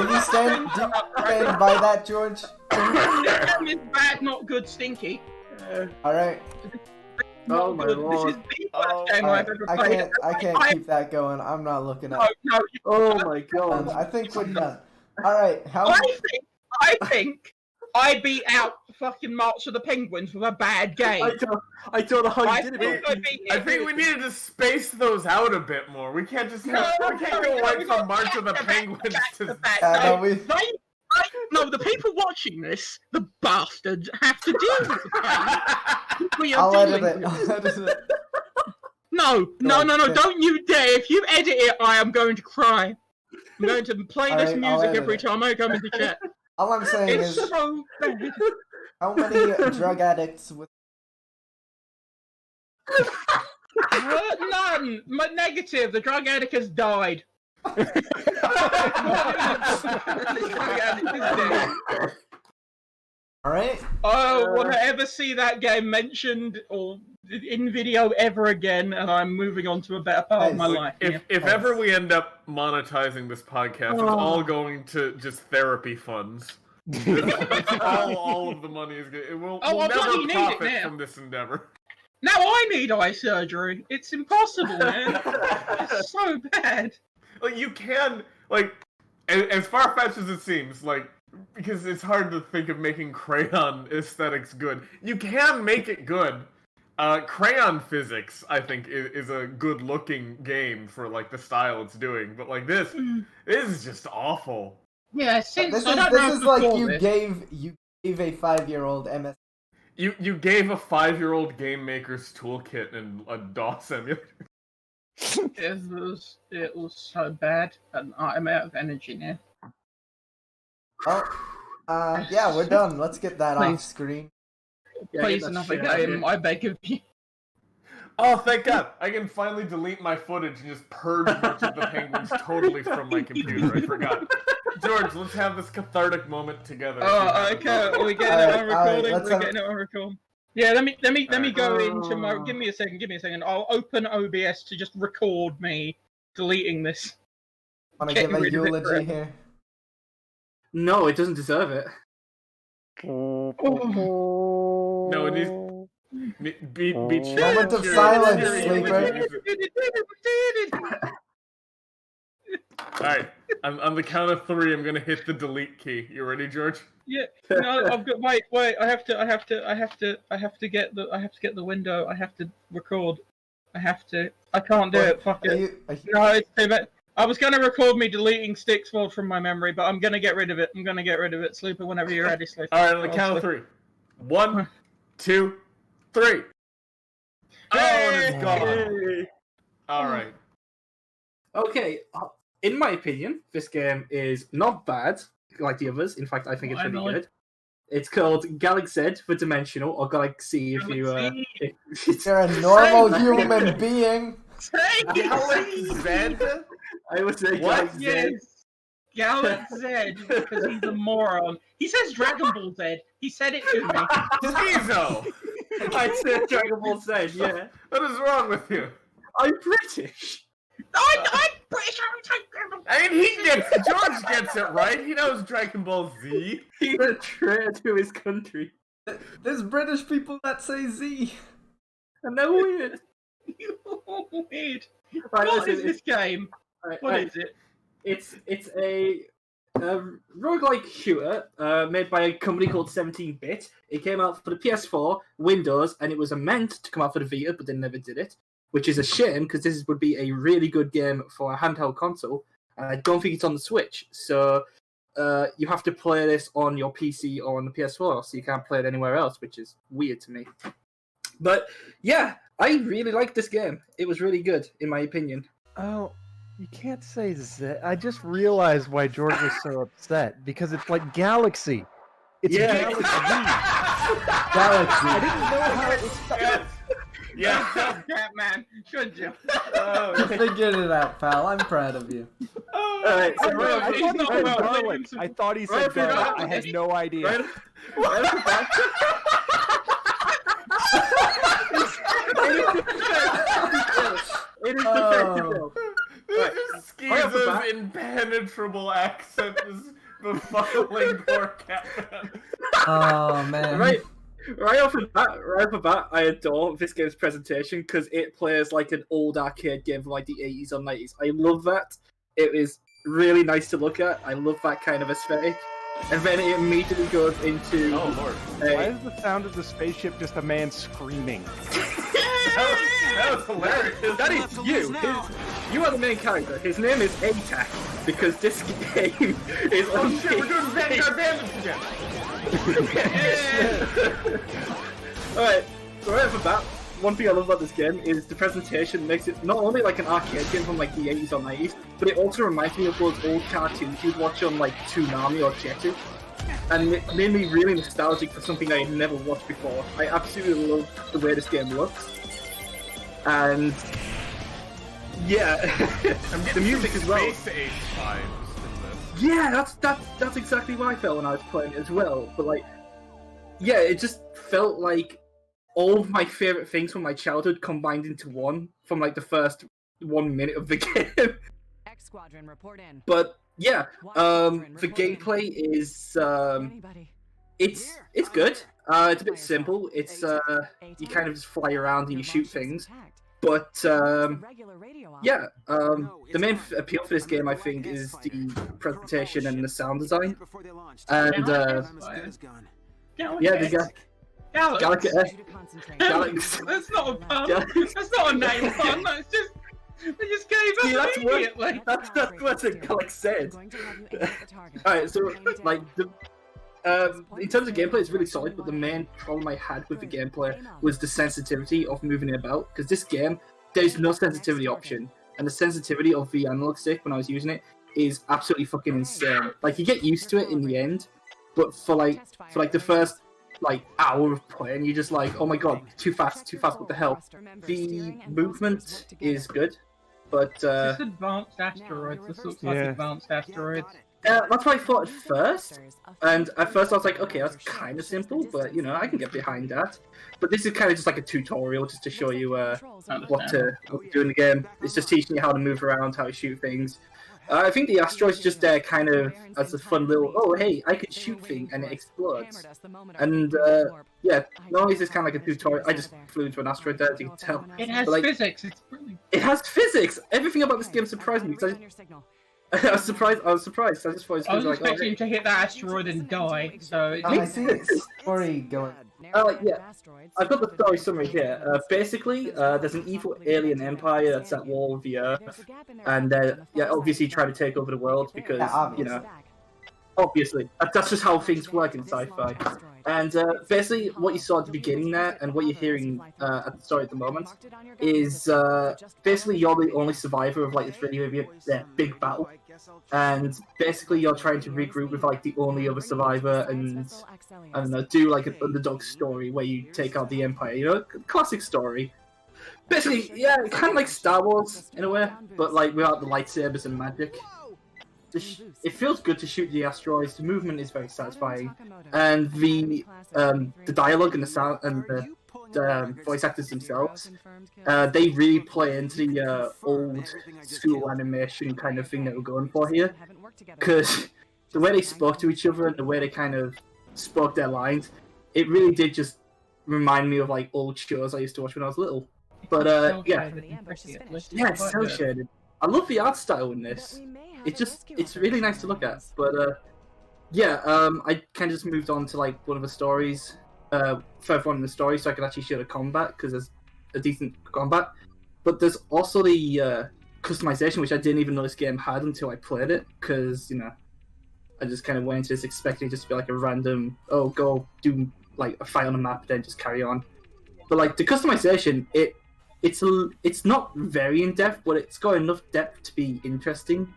you stand by that, George? This game is bad, not good, stinky. Alright. Oh my lord. This is the worst game I've ever played. I can't keep that going. I'm not looking at it. No, Oh my god. I think we're done. Alright, how I think I beat out fucking March of the Penguins with a bad game. I don't know how I you did think it. I beat I it. think we needed to space those out a bit more. We can't just No, we can't go right we from got March of the back to Penguins back to to back. no, we- No, the people watching this, the bastards, have to deal with the pain we are I'll edit dealing it. with. I'll edit it. No, don't you dare. If you edit it, I am going to cry. I'm going to play this Alright, I'll music edit every it. time I come into chat. All I'm saying It's is, so bad. how many drug addicts with None. Negative. The drug addict has died. The drug addict is dead. Alright? I want to ever see that game mentioned or in video ever again, and I'm moving on to a better part of my life. If ever we end up monetizing this podcast, it's all going to just therapy funds. all of the money is good. We'll never profit from this endeavor. Now I need eye surgery. It's impossible, man. It's so bad. Like, you can, like, as far-fetched as it seems, like, because it's hard to think of making crayon aesthetics good. You can make it good. Crayon physics, I think, is a good-looking game for, like, the style it's doing. But, like, this is just awful. Yeah, since This is like you gave a 5-year-old MS. You gave a 5-year-old game maker's toolkit and a DOS emulator. It was so bad, and I'm out of energy now. Oh, yeah, we're done. Let's get that off screen. Please, another game, I beg of you. Oh, thank God! I can finally delete my footage and just purge March of the Penguins totally from my computer. I forgot. George, let's have this cathartic moment together. Oh, okay. Are we getting it on recording? We're getting it on recording. Yeah, let me go into my. Give me a second. I'll open OBS to just record me deleting this. Want to give a eulogy here? No, it doesn't deserve it. No, it needs. Moment of silence, Sleeper. Alright, on the count of 3, I'm gonna hit the delete key. You ready, George? Yeah. No, I've got. Wait. I have to get the window. I have to record. I can't do it. Fuck it. No, it's too bad. I was gonna record me deleting Sticks World from my memory, but I'm gonna get rid of it. Sleeper, whenever you're ready, Sleeper. Alright, on the count of 3. 1, 2, 3. Oh, and it's gone. Alright. Okay, in my opinion, this game is not bad like the others. In fact, I think it's really good. It's called Galaxy for Dimensional, or Galaxy if you... You're a normal human being. Galaxy? I would say What? Galaxy. Yes. Galaxy Z, because he's a moron. He says Dragon Ball Z. He said it to me. Schizo! I said Dragon Ball Z, yeah. What is wrong with you? I'm British. I'm British. I mean, George gets it right. He knows Dragon Ball Z. He's a traitor to his country. There's British people that say Z. And they're weird. Weird. Right, What is this game? What is it? It's a roguelike shooter made by a company called 17-Bit. It came out for the PS4, Windows, and it was meant to come out for the Vita, but they never did it, which is a shame because this would be a really good game for a handheld console. And I don't think it's on the Switch, so you have to play this on your PC or on the PS4, so you can't play it anywhere else, which is weird to me. But yeah, I really liked this game. It was really good, in my opinion. Oh, you can't say Z. I just realized why George was so upset, because it's like Galaxy. It's Galaxy. Galaxy. I didn't know how it was spelled. Yeah. Man. Good job. You figured it out, pal. I'm proud of you. Alright, so I thought he said garlic. I had no idea. It is defective. Schizo's impenetrable accent is befuddling poor Catman. Oh man. Right off the bat, I adore this game's presentation because it plays like an old arcade game from like the 80s or 90s. I love that. It is really nice to look at. I love that kind of aesthetic. And then it immediately goes into... Oh lord. Why is the sound of the spaceship just a man screaming? That was hilarious. That is you. You are the main character. His name is ATAC because this game is on Oh shit, we're doing Vanguard Bandits again. Alright, so right off the bat, one thing I love about this game is the presentation makes it not only like an arcade game from like the 80s or 90s, but it also reminds me of those old cartoons you'd watch on like Toonami or Jetty. And it made me really nostalgic for something I had never watched before. I absolutely love the way this game looks. And yeah, the music as well. Space Age vibes in this. Yeah, that's exactly what I felt when I was playing it as well. But like, yeah, it just felt like all of my favorite things from my childhood combined into one from like the first 1 minute of the game. X Squadron, report in. But yeah, Squadron, the report in. gameplay is Anybody? it's good. It's a bit simple. It's you kind of just fly around and you shoot things. But yeah, the main appeal for this game, I think, is the presentation and the sound design. And yeah, the Galax. Galax. That's not a pun. That's not a name pun. That's just they just gave up See, that's immediately. That's what Galax said. Alright, so like in terms of gameplay, it's really solid. But the main problem I had with the gameplay was the sensitivity of moving it about. Because this game, there's no sensitivity option, and the sensitivity of the analog stick when I was using it is absolutely fucking insane. Like you get used to it in the end, but for like the first like hour of playing, you're just like, oh my god, too fast, what the hell? The movement is good, but This advanced asteroids. This looks like advanced asteroids. that's what I thought at first. And at first I was like, okay, that's kind of simple, but you know, I can get behind that. But this is kind of just like a tutorial, just to show you what to do in the game. It's just teaching you how to move around, how to shoot things. I think the asteroid's just there kind of as a fun little, oh hey, I can shoot thing and it explodes. And yeah, not only is this kind of like a tutorial, I just flew into an asteroid there, as you can tell. It has But, like, physics. It's brilliant. It has physics! Everything about this game surprised me, because I was surprised. I just thought it was I was like, expecting you to hit that asteroid and die. So I see the story going. Yeah. I've got the story summary here. Basically, there's an evil alien empire that's at war with the Earth, and yeah, obviously try to take over the world because you know, obviously that's just how things work in sci-fi. And basically, what you saw at the beginning there, and what you're hearing at the story at the moment, is basically you're the only survivor of like this really big battle, and basically you're trying to regroup with like the only other survivor, and I don't know, do like an underdog story where you take out the Empire. You know, classic story. Basically, yeah, kind of like Star Wars in a way, but like without the lightsabers and magic. It feels good to shoot the asteroids. The movement is very satisfying, and the dialogue and the sound and the voice actors themselves, they really play into the old school animation kind of thing that we're going for here. Because the way they spoke to each other and the way they kind of spoke their lines, it really did just remind me of like old shows I used to watch when I was little. But yeah, it's so shaded. I love the art style in this. It's really nice to look at. But yeah, I kind of just moved on to like one of the stories, further on in the story, so I could actually show the combat because there's a decent combat. But there's also the customization, which I didn't even know this game had until I played it, because you know, I just kind of went into this expecting it just to be like a random, oh, go do like a fight on a map, then just carry on. But like the customization, it's not very in depth, but it's got enough depth to be interesting.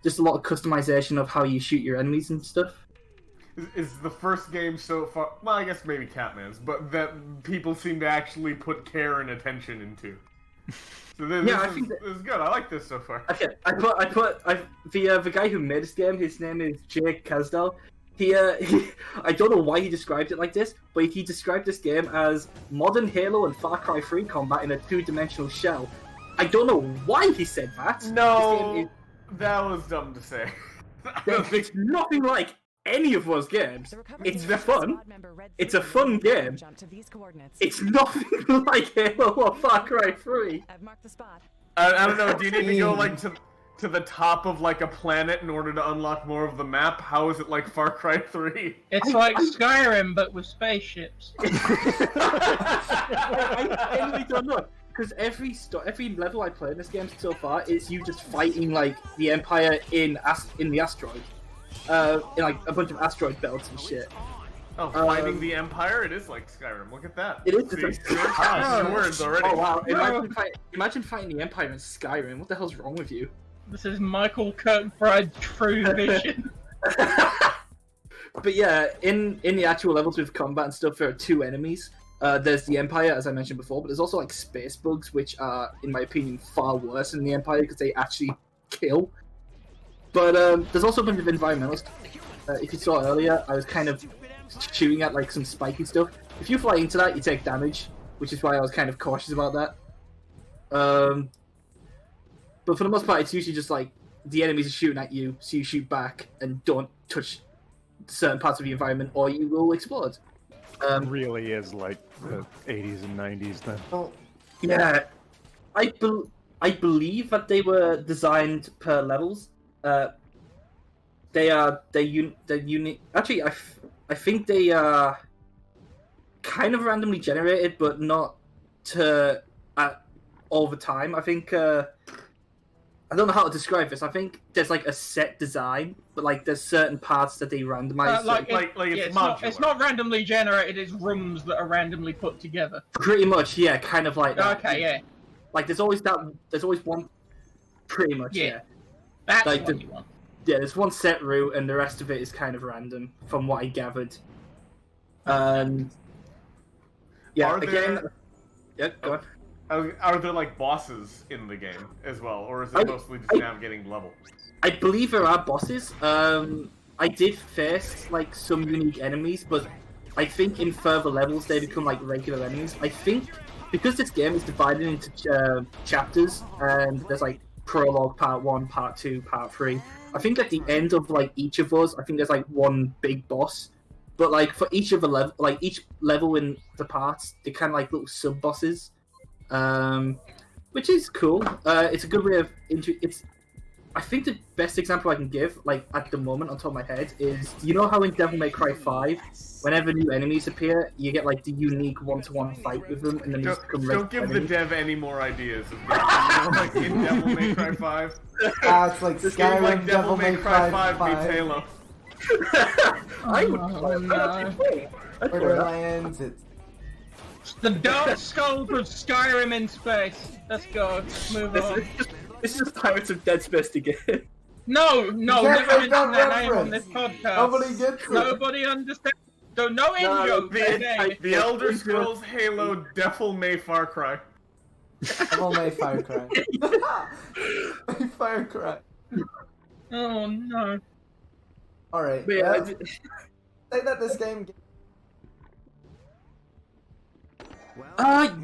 Just a lot of customization of how you shoot your enemies and stuff. Is the first game so far? Well, I guess maybe Catman's, but that people seem to actually put care and attention into. So I think this is good. I like this so far. Okay, the guy who made this game, his name is Jake Kasdal. He I don't know why he described it like this, but he described this game as modern Halo and Far Cry 3 combat in a two-dimensional shell. I don't know why he said that. No, that was dumb to say. It's nothing like any of those games. It's fun. It's a fun game. It's nothing like Halo or Far Cry 3. I don't know. Do you need to go like to the top of like a planet in order to unlock more of the map? How is it like Far Cry 3? It's like Skyrim but with spaceships. I genuinely don't know. Because every level I play in this game so far is you just fighting like the Empire in the asteroid, in like a bunch of asteroid belts and shit. Oh, fighting the Empire? It is like Skyrim. Look at that. It is just like words already. Oh wow! Imagine fighting the Empire in Skyrim. What the hell's wrong with you? This is Michael Kirkbride's true vision. But yeah, in the actual levels with combat and stuff, there are two enemies. There's the Empire, as I mentioned before, but there's also like space bugs, which are, in my opinion, far worse than the Empire because they actually kill. But there's also a bunch of environmentalists. If you saw earlier, I was kind of shooting at like some spiky stuff. If you fly into that, you take damage, which is why I was kind of cautious about that. But for the most part, it's usually just like the enemies are shooting at you, so you shoot back and don't touch certain parts of the environment, or you will explode. It really is like the 80s and 90s then. Well, Yeah, I believe that they were designed per levels. They're unique. Actually, I think they are kind of randomly generated, but not to all the time. I think I don't know how to describe this. I think there's like a set design, but like there's certain parts that they randomize. It's modular. It's not randomly generated. It's rooms that are randomly put together. Pretty much, yeah, kind of like that. Okay, yeah. Like there's always one. Pretty much, yeah. That's Like what you want. Yeah, there's one set route, and the rest of it is kind of random, from what I gathered. Yeah, Are again. there- Yeah, go on. Are there like bosses in the game as well, or is it mostly just navigating the level? I believe there are bosses. I did face like some unique enemies, but I think in further levels they become like regular enemies. I think because this game is divided into chapters, and there's like prologue, part 1, part 2, part 3. I think at the end of like each of those, I think there's like one big boss. But like for each of the level, like each level in the parts, they're kind of like little sub bosses. Which is cool. It's a good way of I think the best example I can give, like at the moment on top of my head, is you know how in Devil May Cry 5, whenever new enemies appear, you get like the unique one-to-one fight with them, and then you become Don't give the dev any more ideas of this. Like in Devil May Cry 5. it's like This game's Skyrim, like Devil May Cry 5 meets Halo. I would Borderlands, it's The Dark Skulls of Skyrim in space. Let's go. Move on. This is just Pirates of Dead Space again. No, You never can't make mention that their name on reference. this podcast. Nobody gets it. Nobody understands. So no in No, joke. Okay. The Elder Scrolls Halo Devil May Far Cry. Devil May Far Cry. Far Cry. Oh no. Alright, But yeah, say that this game...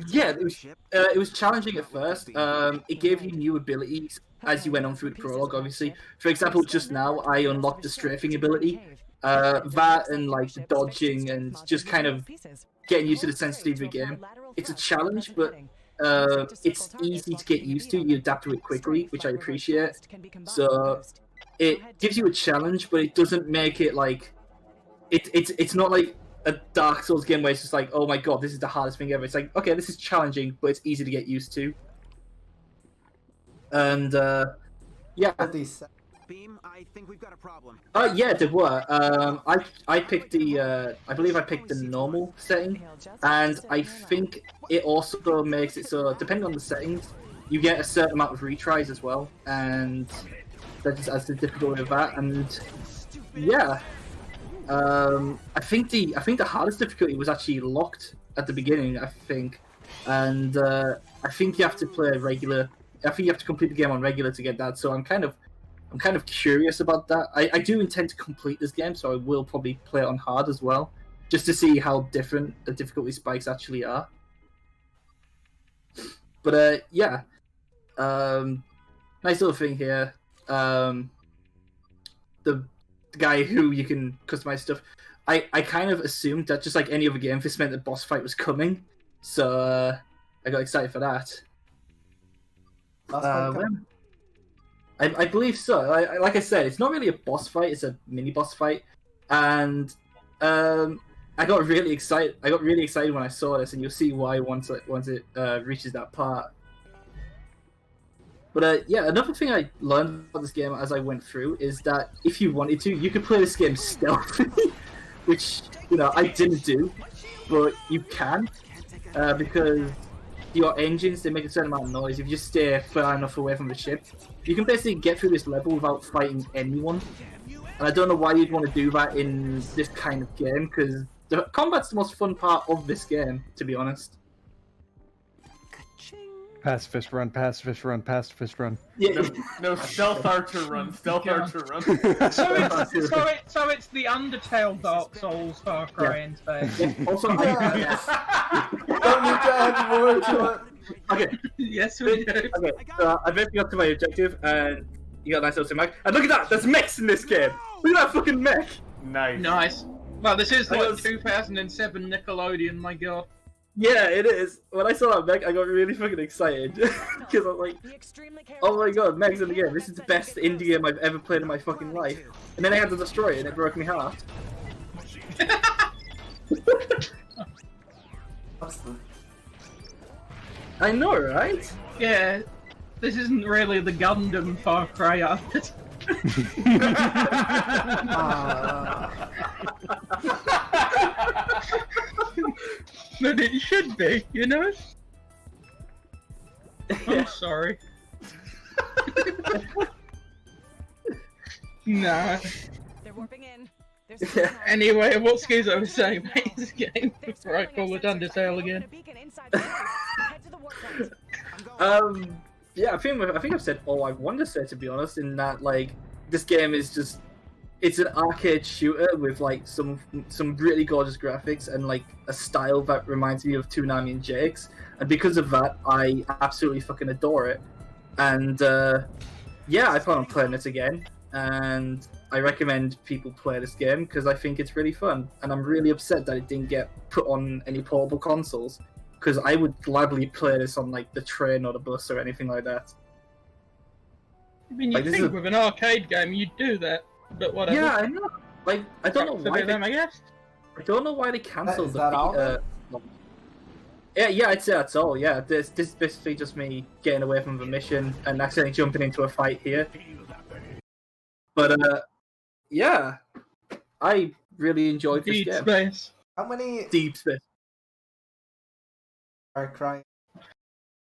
yeah, it was challenging at first. It gave you new abilities as you went on through the prologue, obviously. For example, just now I unlocked the strafing ability. That and like the dodging and just kind of getting used to the sensitivity of the game. It's a challenge, but it's easy to get used to. You adapt to it quickly, which I appreciate. So it gives you a challenge, but it doesn't make it like it's not like a Dark Souls game where it's just like, oh my god, this is the hardest thing ever. It's like, okay, this is challenging, but it's easy to get used to. And yeah. Beam, I think we've got a problem. Yeah, there were. I picked the I believe I picked the normal setting, and I think it also makes it so depending on the settings, you get a certain amount of retries as well, and that just adds the difficulty of that. And yeah, I think the hardest difficulty was actually locked at the beginning. I think, and I think you have to play regular. I think you have to complete the game on regular to get that. So I'm kind of curious about that. I do intend to complete this game, so I will probably play it on hard as well, just to see how different the difficulty spikes actually are. But yeah, nice little thing here. The guy who you can customize stuff. I kind of assumed that just like any other game, this meant the boss fight was coming, so I got excited for that. I believe so. Like I said, it's not really a boss fight; it's a mini boss fight, and I got really excited. I got really excited when I saw this, and you'll see why once it reaches that part. But yeah, another thing I learned about this game as I went through is that if you wanted to, you could play this game stealthily, which I didn't do, but you can because your engines, they make a certain amount of noise. If you just stay far enough away from the ship, you can basically get through this level without fighting anyone. And I don't know why you'd want to do that in this kind of game, because the combat's the most fun part of this game, to be honest. Pacifist run, pacifist run, pacifist run. Yeah. No, stealth archer run, stealth Yeah. archer run. So it's the Undertale Dark Souls Far Cry in space. Yeah, also, Yes. We don't need to add more to it. okay, Yes, we do. okay. I eventually got to my objective, and you got a nice little mech. And look at that! There's mechs in this game. Look at that fucking mech. Nice. Nice. Well, this is I like was- 2007 Nickelodeon. My God. Yeah, it is. When I saw that mech, I got really fucking excited because I was like, The extremely "Oh my god, mechs in the game! This is the best indie game I've ever played in my fucking life." And then I had to destroy it, and it broke my heart. I know, right? Yeah. This isn't really the Gundam Far Cry outfit. But it should be, you know? I'm sorry. Nah. They're warping in. There's someone else. Anyway, what Schizo was saying about this game They're before I scrambling call it our sensors by Undertale locating again. a beacon inside the base. Head to the warp point. Yeah, I think I've said all I want to say, to be honest. In that, like, this game is just, it's an arcade shooter with like some really gorgeous graphics and like a style that reminds me of Toonami and Jake's, and because of that, I absolutely fucking adore it. And yeah, I plan on playing it again, and I recommend people play this game because I think it's really fun. And I'm really upset that it didn't get put on any portable consoles, because I would gladly play this on like the train or the bus or anything like that. I mean, Like, you'd this think is with an arcade game you'd do that, but whatever. Yeah, I know. Like, I don't know Props to why. them, I guess. I don't know why they cancelled Is that all then? Yeah, I'd say that's all. Yeah, this is basically just me getting away from the mission and accidentally jumping into a fight here. But yeah, I really enjoyed this Deep game. Space. How many Deep Space. Far Cry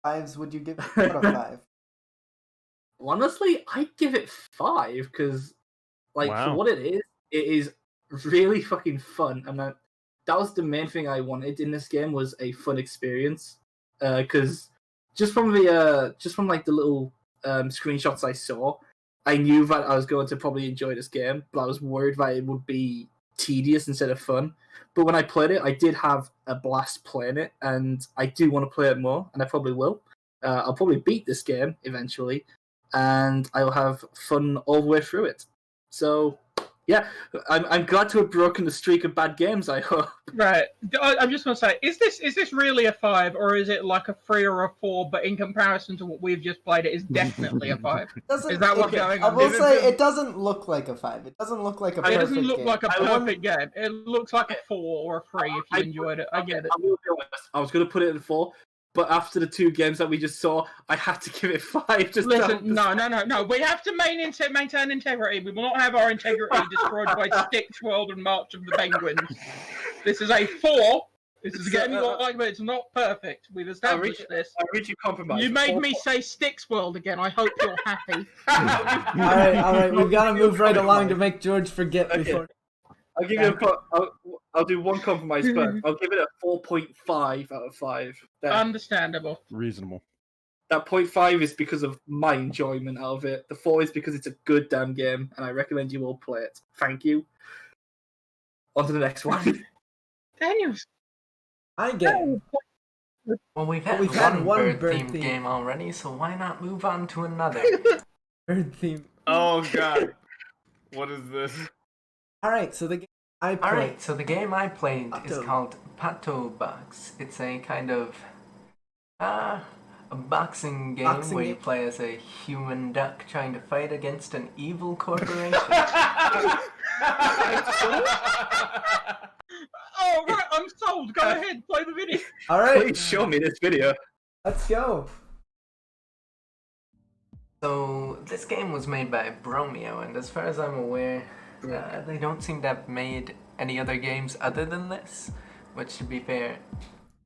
5s would you give it out of 5? Honestly, I'd give it 5 because, like, Wow. for what it is really fucking fun. And that was the main thing I wanted in this game, was a fun experience. Because just from like the little screenshots I saw, I knew that I was going to probably enjoy this game, but I was worried that it would be tedious instead of fun. But when I played it, I did have a blast playing it, and I do want to play it more, and I probably will. I'll probably beat this game eventually, and I'll have fun all the way through it. So, yeah, I'm glad to have broken the streak of bad games, I hope. Right. I'm just going to say, is this really a 5, or is it like a 3 or a 4, but in comparison to what we've just played, it is definitely a 5? Doesn't, Is that what's going I on? will Is it- say it doesn't look like a 5. It doesn't look like a It perfect doesn't look game. like a I won't- perfect game. It looks like a 4 or a 3 if you enjoyed it. I get it. I will be honest, I was going to put it in 4, but after the 2 games that we just saw, I had to give it 5. Just Listen, no. We have to maintain integrity. We will not have our integrity destroyed by Stix World and March of the Penguins. This is a 4. This is a game you like, but it's not perfect. We've established this. I reach a compromise. You made me say Stix World again. I hope you're happy. Alright, we've got to move right along to make George forget Okay. before. I'll give you I'll do one compromise first. I'll give it a 4.5 out of 5. Understandable. Reasonable. That 0.5 is because of my enjoyment out of it. The 4 is because it's a good damn game, and I recommend you all play it. Thank you. On to the next one. Daniels. I get it. Well, we've We've had had one one bird bird themed theme. game already, so why not move on to another? Bird theme. Oh god. What is this? Alright, so the game I played. Alright, so the game I played is Pato. called Pato Box. It's a kind of a boxing game Boxing where you game? play as a human duck trying to fight against an evil corporation. Oh, right, I'm sold. Go ahead, play the video. Alright, Please show me this video. let's go. So this game was made by Bromeo, and as far as I'm aware, they don't seem to have made any other games other than this. Which, to be fair,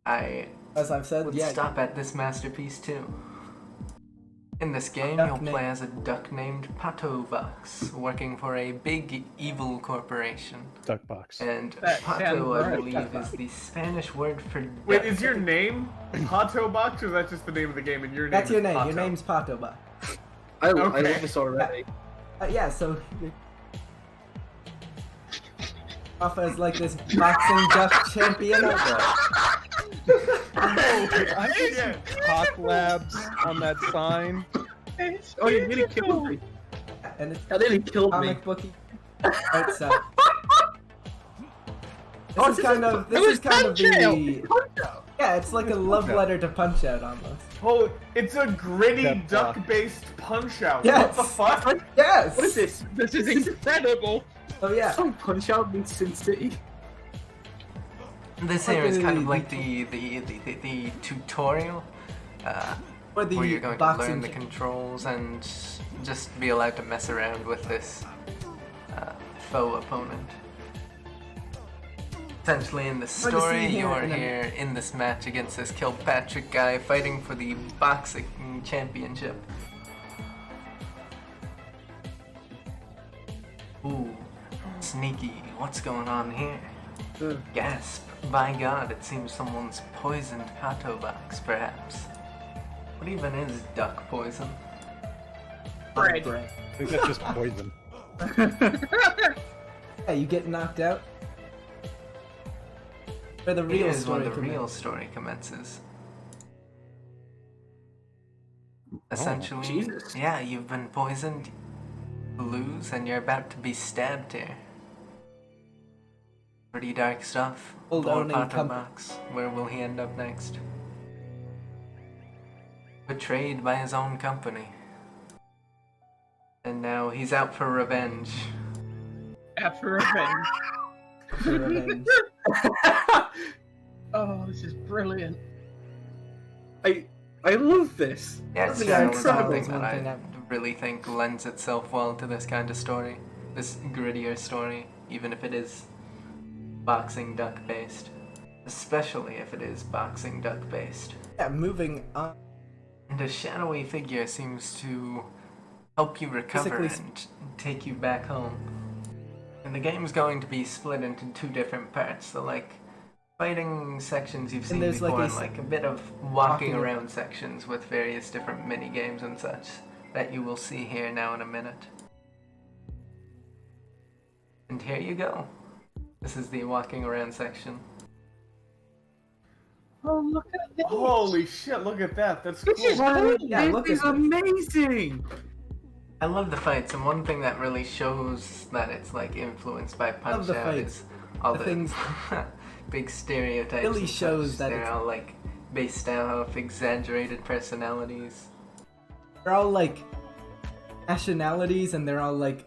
I As I've said, would yeah. stop at this masterpiece too. In this game, Duck you'll named- play as a duck named Patovax, working for a big evil corporation. Duckbox. And That sounds pato, I right. believe, is the Spanish word for duck. Wait, is your name Pato Box, or is that just the name of the game? And your name That's your is name. Pato? Your name's Patoba. I Okay. love this already. Yeah, so offers like this boxing duck champion. I see Hawk Labs on that sign. It's Oh, you nearly beautiful. killed me. And it's That nearly killed me. comic booky art style. Oh, This is kind of It was the Punch-Out! yeah. It's like a love letter to Punch Out almost. Oh, it's a gritty Step off. duck-based punch-out. Yes. What the fuck? Yes. What is this? This is incredible. Oh yeah. Some Punch-Out meets Sin City. This Like here is kind of the- like the tutorial, Or the where you're going to boxing. learn the controls and just be allowed to mess around with this faux opponent. Essentially, in the see story, here you're in a- here in this match against this Kilpatrick guy fighting for the boxing championship. Ooh, sneaky. What's going on here? Gasp. By God, it seems someone's poisoned Pato box, perhaps. What even is duck poison? Bread. I think that's just poison. Yeah, you get knocked out. Where the real Here's story when the real commences. story commences. Essentially, Jesus. yeah, you've been poisoned, lose, and you're about to be stabbed here. Pretty dark stuff. Old Poor owning Pato company. box. Where will he end up next? Betrayed by his own company. And now he's out for revenge. After revenge. For revenge. Oh, this is brilliant. I love this. Yeah, it's Something generally incredible something is that one I thing really think lends itself well to this kind of story. This grittier story, even if it is boxing duck based. Especially if it is boxing duck based. Yeah, moving on. And a shadowy figure seems to help you recover Basically- and take you back home. And the game's going to be split into two different parts. So like fighting sections you've seen there's, like, before, a and like a bit of walking around sections with various different mini games and such that you will see here now in a minute. And here you go. This is the walking around section. Oh, look at this. Holy shit, look at that. That's This cool. is cool. Yeah, look This is at this. amazing. I love the fights, and one thing that really shows that it's like influenced by love the Punch-Out fights. is all The the things- big stereotypes. Really and shows such. that they're it's- all like based off exaggerated personalities. They're all like nationalities, and they're all like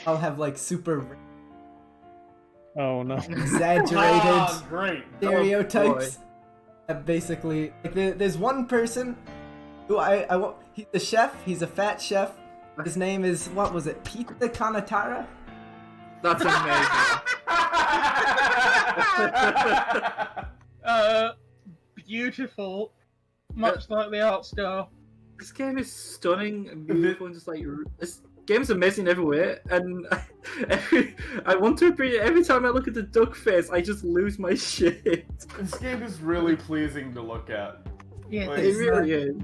all have like super Oh no. exaggerated Ah, great. stereotypes. That basically, like, there's one person who he's a chef. He's a fat chef. His name is, what was it, Pizza Conatara? That's amazing. Beautiful. Much like the art style. This game is stunning and beautiful and just like this game's amazing everywhere. And I want to appreciate every time I look at the duck face, I just lose my shit. This game is really pleasing to look at. Yeah, Like, It really is.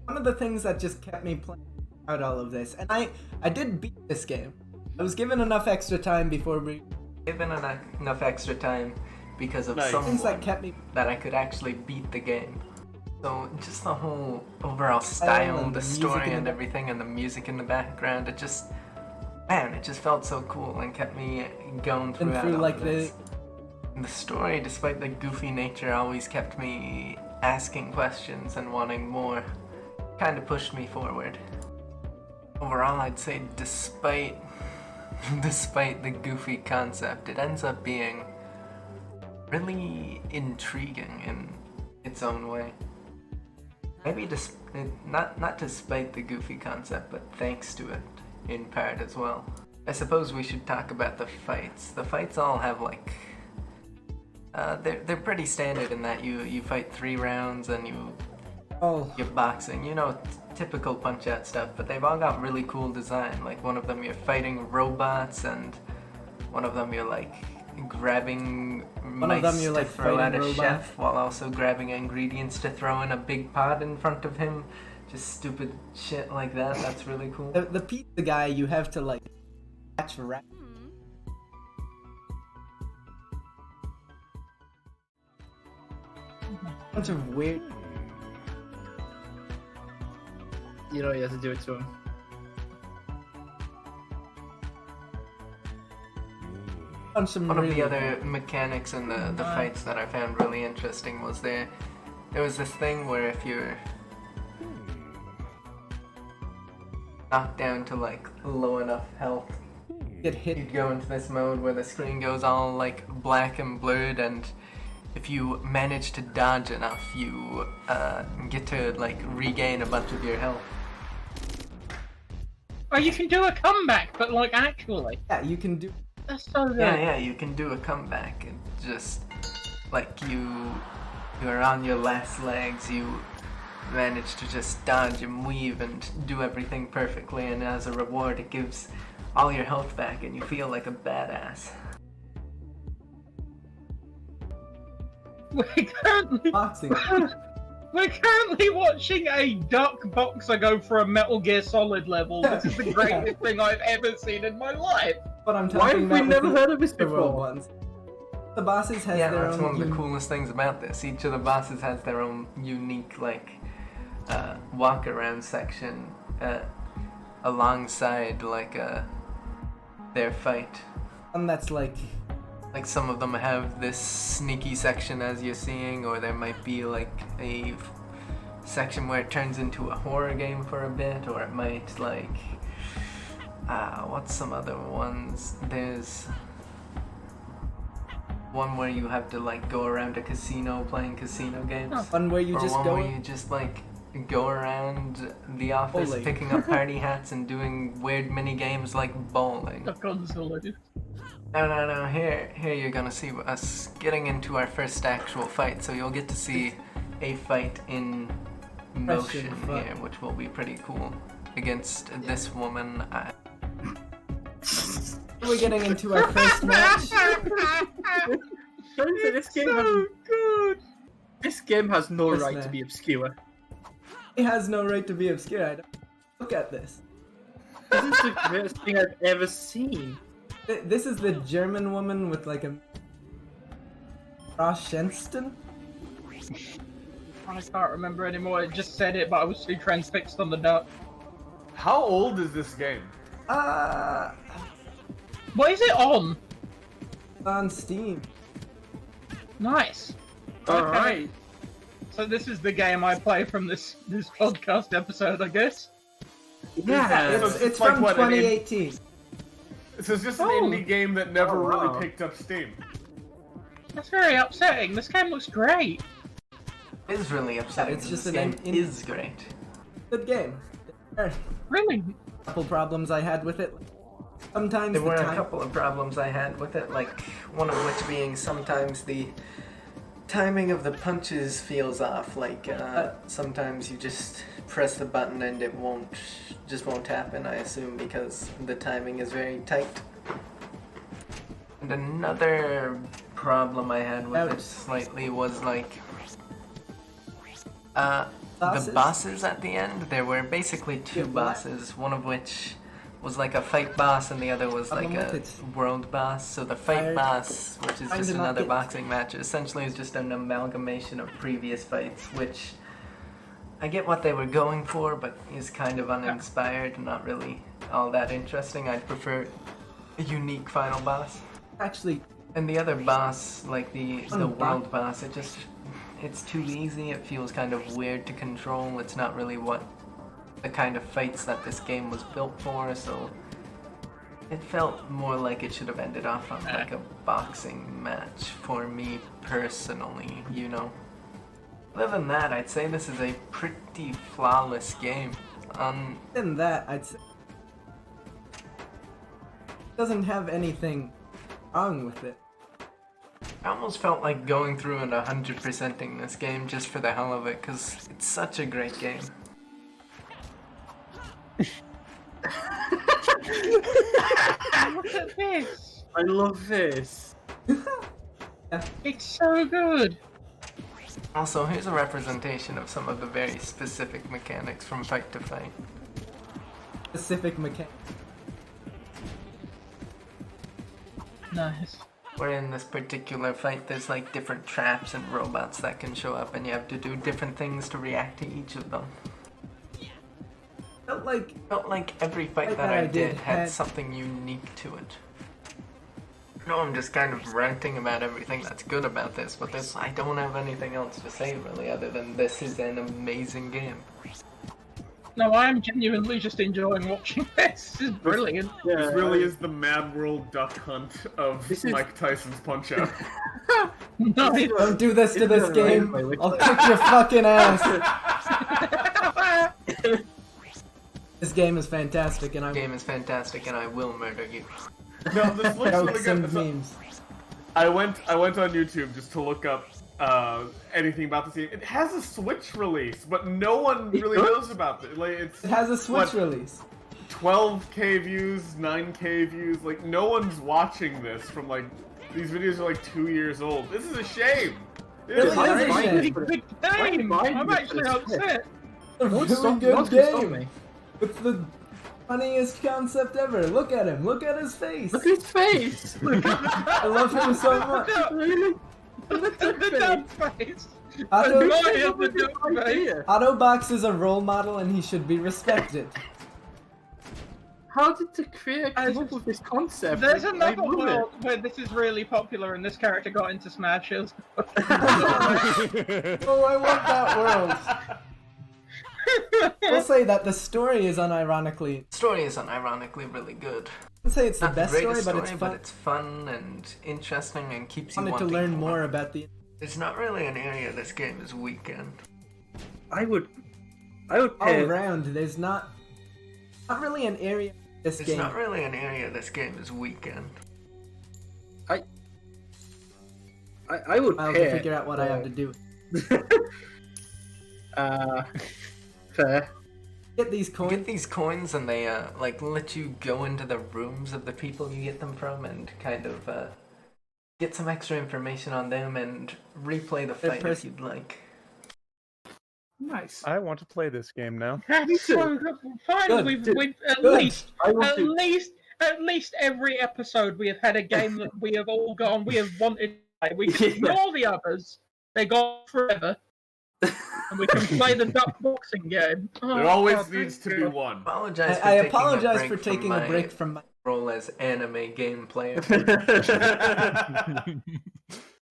One of the things that just kept me playing out all of this, and I did beat this game. I was given enough extra time before we Given enough extra time because of Nice. someone things that kept me. that I could actually beat the game. So just the whole overall style, and the the music story in and the- everything, and the music in the background, it just, man, it just felt so cool and kept me going And throughout through all like of this. The story, despite the goofy nature, always kept me asking questions and wanting more. Kind of pushed me forward. Overall, I'd say despite the goofy concept, it ends up being really intriguing in its own way. Maybe not despite the goofy concept, but thanks to it in part as well. I suppose we should talk about the fights. The fights all have like they're pretty standard in that you fight 3 rounds and you Oh, your boxing, you know, typical punch-out stuff, but they've all got really cool design. Like one of them you're fighting robots, and one of them you're like grabbing mice to throw at a chef while also grabbing ingredients to throw in a big pot in front of him. Just stupid shit like that. That's really cool. the pizza guy, you have to like catch rat. Bunch of weird. You know you have to do it to him. One of the other mechanics in the fights that I found really interesting was there was this thing where if you're knocked down to like low enough health, Get hit. you'd go into this mode where the screen goes all like black and blurred, and if you manage to dodge enough, you get to like regain a bunch of your health. Oh, you can do a comeback, but like actually. Yeah, you can do. That's so good. Yeah, you can do a comeback. And just like you're on your last legs, you manage to just dodge and weave and do everything perfectly, and as a reward it gives all your health back and you feel like a badass. We're currently watching a duck boxer go for a Metal Gear Solid level. This is the greatest thing I've ever seen in my life. But I'm Why talking have we about never with heard of this the before? ones. The bosses has Yeah, their that's own. one of the coolest things about this. Each of the bosses has their own unique like walk around section alongside like their fight. One that's like. Like some of them have this sneaky section as you're seeing, or there might be like a section where it turns into a horror game for a bit, or it might like what's some other ones? There's one where you have to like go around a casino playing casino games. One where you or just one go. where you just like go around the office Bowling. picking up party hats and doing weird mini games like bowling. Duck console. No. Here you're gonna see us getting into our first actual fight, so you'll get to see a fight in motion here, which will be pretty cool. Against this woman. We're getting into our first match. This game has good. This game has no Yes, right man. to be obscure. It has no right to be obscure. I don't... Look at this. This is the greatest thing I've ever seen. This is the German woman with like a. Roschensten? I can't remember anymore. It just said it, but I was too transfixed on the duck. How old is this game? What is it on? On Steam. Nice. Alright. So this is the game I play from this podcast episode, I guess. Yeah. It's like from what, an 2018. So it's just an indie game that never really picked up steam. That's very upsetting. This game looks great. It is really upsetting. It's just this an game is great. Good game. There are Really? a couple problems I had with it. Sometimes There the were a time. couple of problems I had with it, like one of which being sometimes the timing of the punches feels off. Like sometimes you just press the button and it won't happen, I assume, because the timing is very tight. And another problem I had with it slightly was like the bosses at the end. There were basically two bosses, one of which was like a fight boss and the other was like a world boss. So the fight boss, which is just another boxing match, essentially is just an amalgamation of previous fights, which I get what they were going for, but is kind of uninspired, not really all that interesting. I'd prefer a unique final boss. Actually, And the other boss, like the world boss, it's too easy. It feels kind of weird to control. It's not really what the kind of fights that this game was built for, so it felt more like it should have ended off on like a boxing match for me personally, you know. Other than that, I'd say this is a pretty flawless game. in that, I'd say. Doesn't have anything wrong with it. I almost felt like going through and 100%ing this game just for the hell of it, because it's such a great game. Look at this! I love this. It's so good! Also, here's a representation of some of the very specific mechanics from Fight to Fight. Specific mechanic. Nice. Where in this particular fight, there's like different traps and robots that can show up, and you have to do different things to react to each of them. Felt like Every fight that I did had something unique to it. No, I'm just kind of ranting about everything that's good about this, but I don't have anything else to say really other than this is an amazing game. No, I am genuinely just enjoying watching this. This is brilliant. This really is the Mad World Duck Hunt of Mike Tyson's Punch-Out. Nice. Don't do this to this game. I'll kick your fucking ass. This game is fantastic, and I will murder you. No, this looks really jokes good. and memes. I went on YouTube just to look up anything about this game. It has a Switch release, but no one really knows about it. Like it has a Switch release. 12K views, 9K views. Like no one's watching this from like these videos are like 2 years old. This is a shame. It really is a shame. Good game. I'm actually upset. A really good game. With the funniest concept ever. Look at him. Look at his face. Look at his face. I love him so much. The dumb face. Autobox is a role model and he should be respected. How did the creator come up with this concept? There's another world where this is really popular and this character got into Smashes. Oh, I want that world. I'll say that the story is unironically really good. I'd say it's the Not best the story, greatest but it's fun. but it's fun and interesting and keeps you I wanted wanting to learn more about the. There's not really an area this game is weak in. I would All pay. around, there's not really an area. This game. not really an area this game is weak in. I would I'll pay. figure out what I have to do. Fair. Get these You coins. get these coins and they like let you go into the rooms of the people you get them from and kind of get some extra information on them and replay the fight if you'd like. Nice. I want to play this game now. That's so good. Finally, we've at least every episode we have had a game that we have all gone. We have wanted. We can ignore the others. They go forever. And we can play the duck boxing game. There always needs to be one. I apologize for taking a break from my role as anime game player.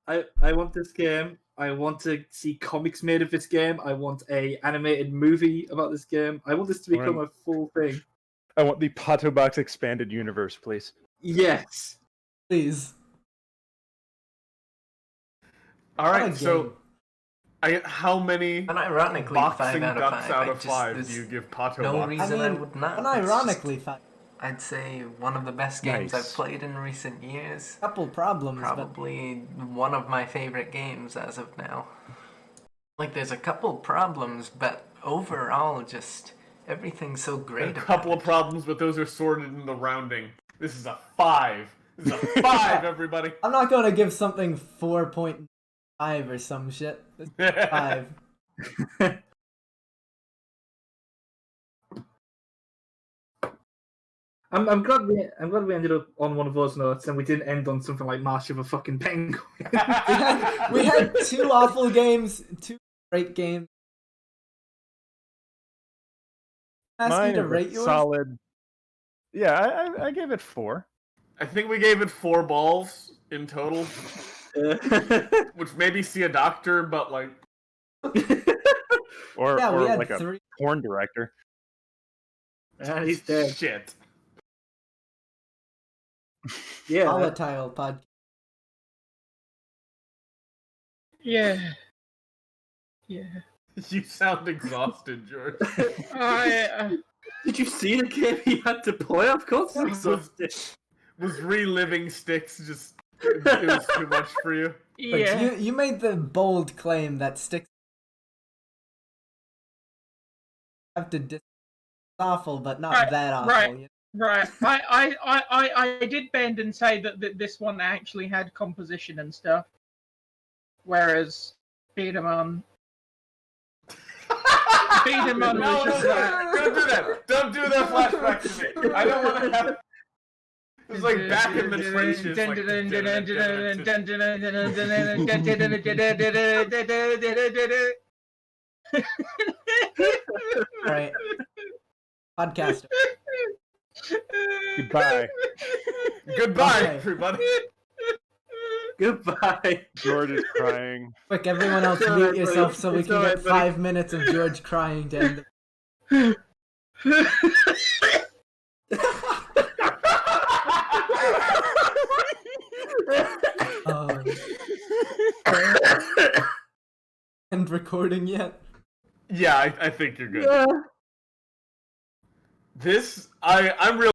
I want this game. I want to see comics made of this game. I want a animated movie about this game. I want this to become a full thing. I want the Autobox expanded universe, please. Yes. Please. Alright, so how many unironically, boxing 5 out of ducks 5. out of 5 do you give Pato No Box? reason I would not. Unironically, 5. I'd say one of the best games Nice. I've played in recent years. Couple problems, Probably one of my favorite games as of now. Like, there's a couple problems, but overall, just everything's so great. A couple of problems, but those are sorted in the rounding. This is a 5. This is a 5, everybody. I'm not gonna give something 4.5 or some shit. It's 5. I'm glad we ended up on one of those notes and we didn't end on something like March of a fucking Penguin. we had 2 awful games, 2 great games. Mine to is rate a yours? solid. Yeah, I gave it 4. I think we gave it 4 balls in total. Which maybe see a doctor, but like... or we had like 3. a porn director. And he's dead. Shit. Yeah. Volatile podcast. Yeah. You sound exhausted, George. Did you see the game he had to play? Of course, he was exhausted. Was reliving Styx just It was too much for you. But Yeah. you made the bold claim that sticks. Have to dis awful, but not Right, that awful. right. You Right. I did bend and say that this one actually had composition and stuff. Whereas Beat'em Beat'em was just like... Don't do that. Don't do that flashback to me. I don't want to have. It was like back in the trenches. Alright. Podcaster. Goodbye. Goodbye, Okay. everybody. Goodbye. George is crying. Quick, everyone else It's mute alright, buddy. yourself so we It's can alright, get buddy. 5 minutes of George crying to end the... End recording yet? Yeah, I think you're good. Yeah. I'm real.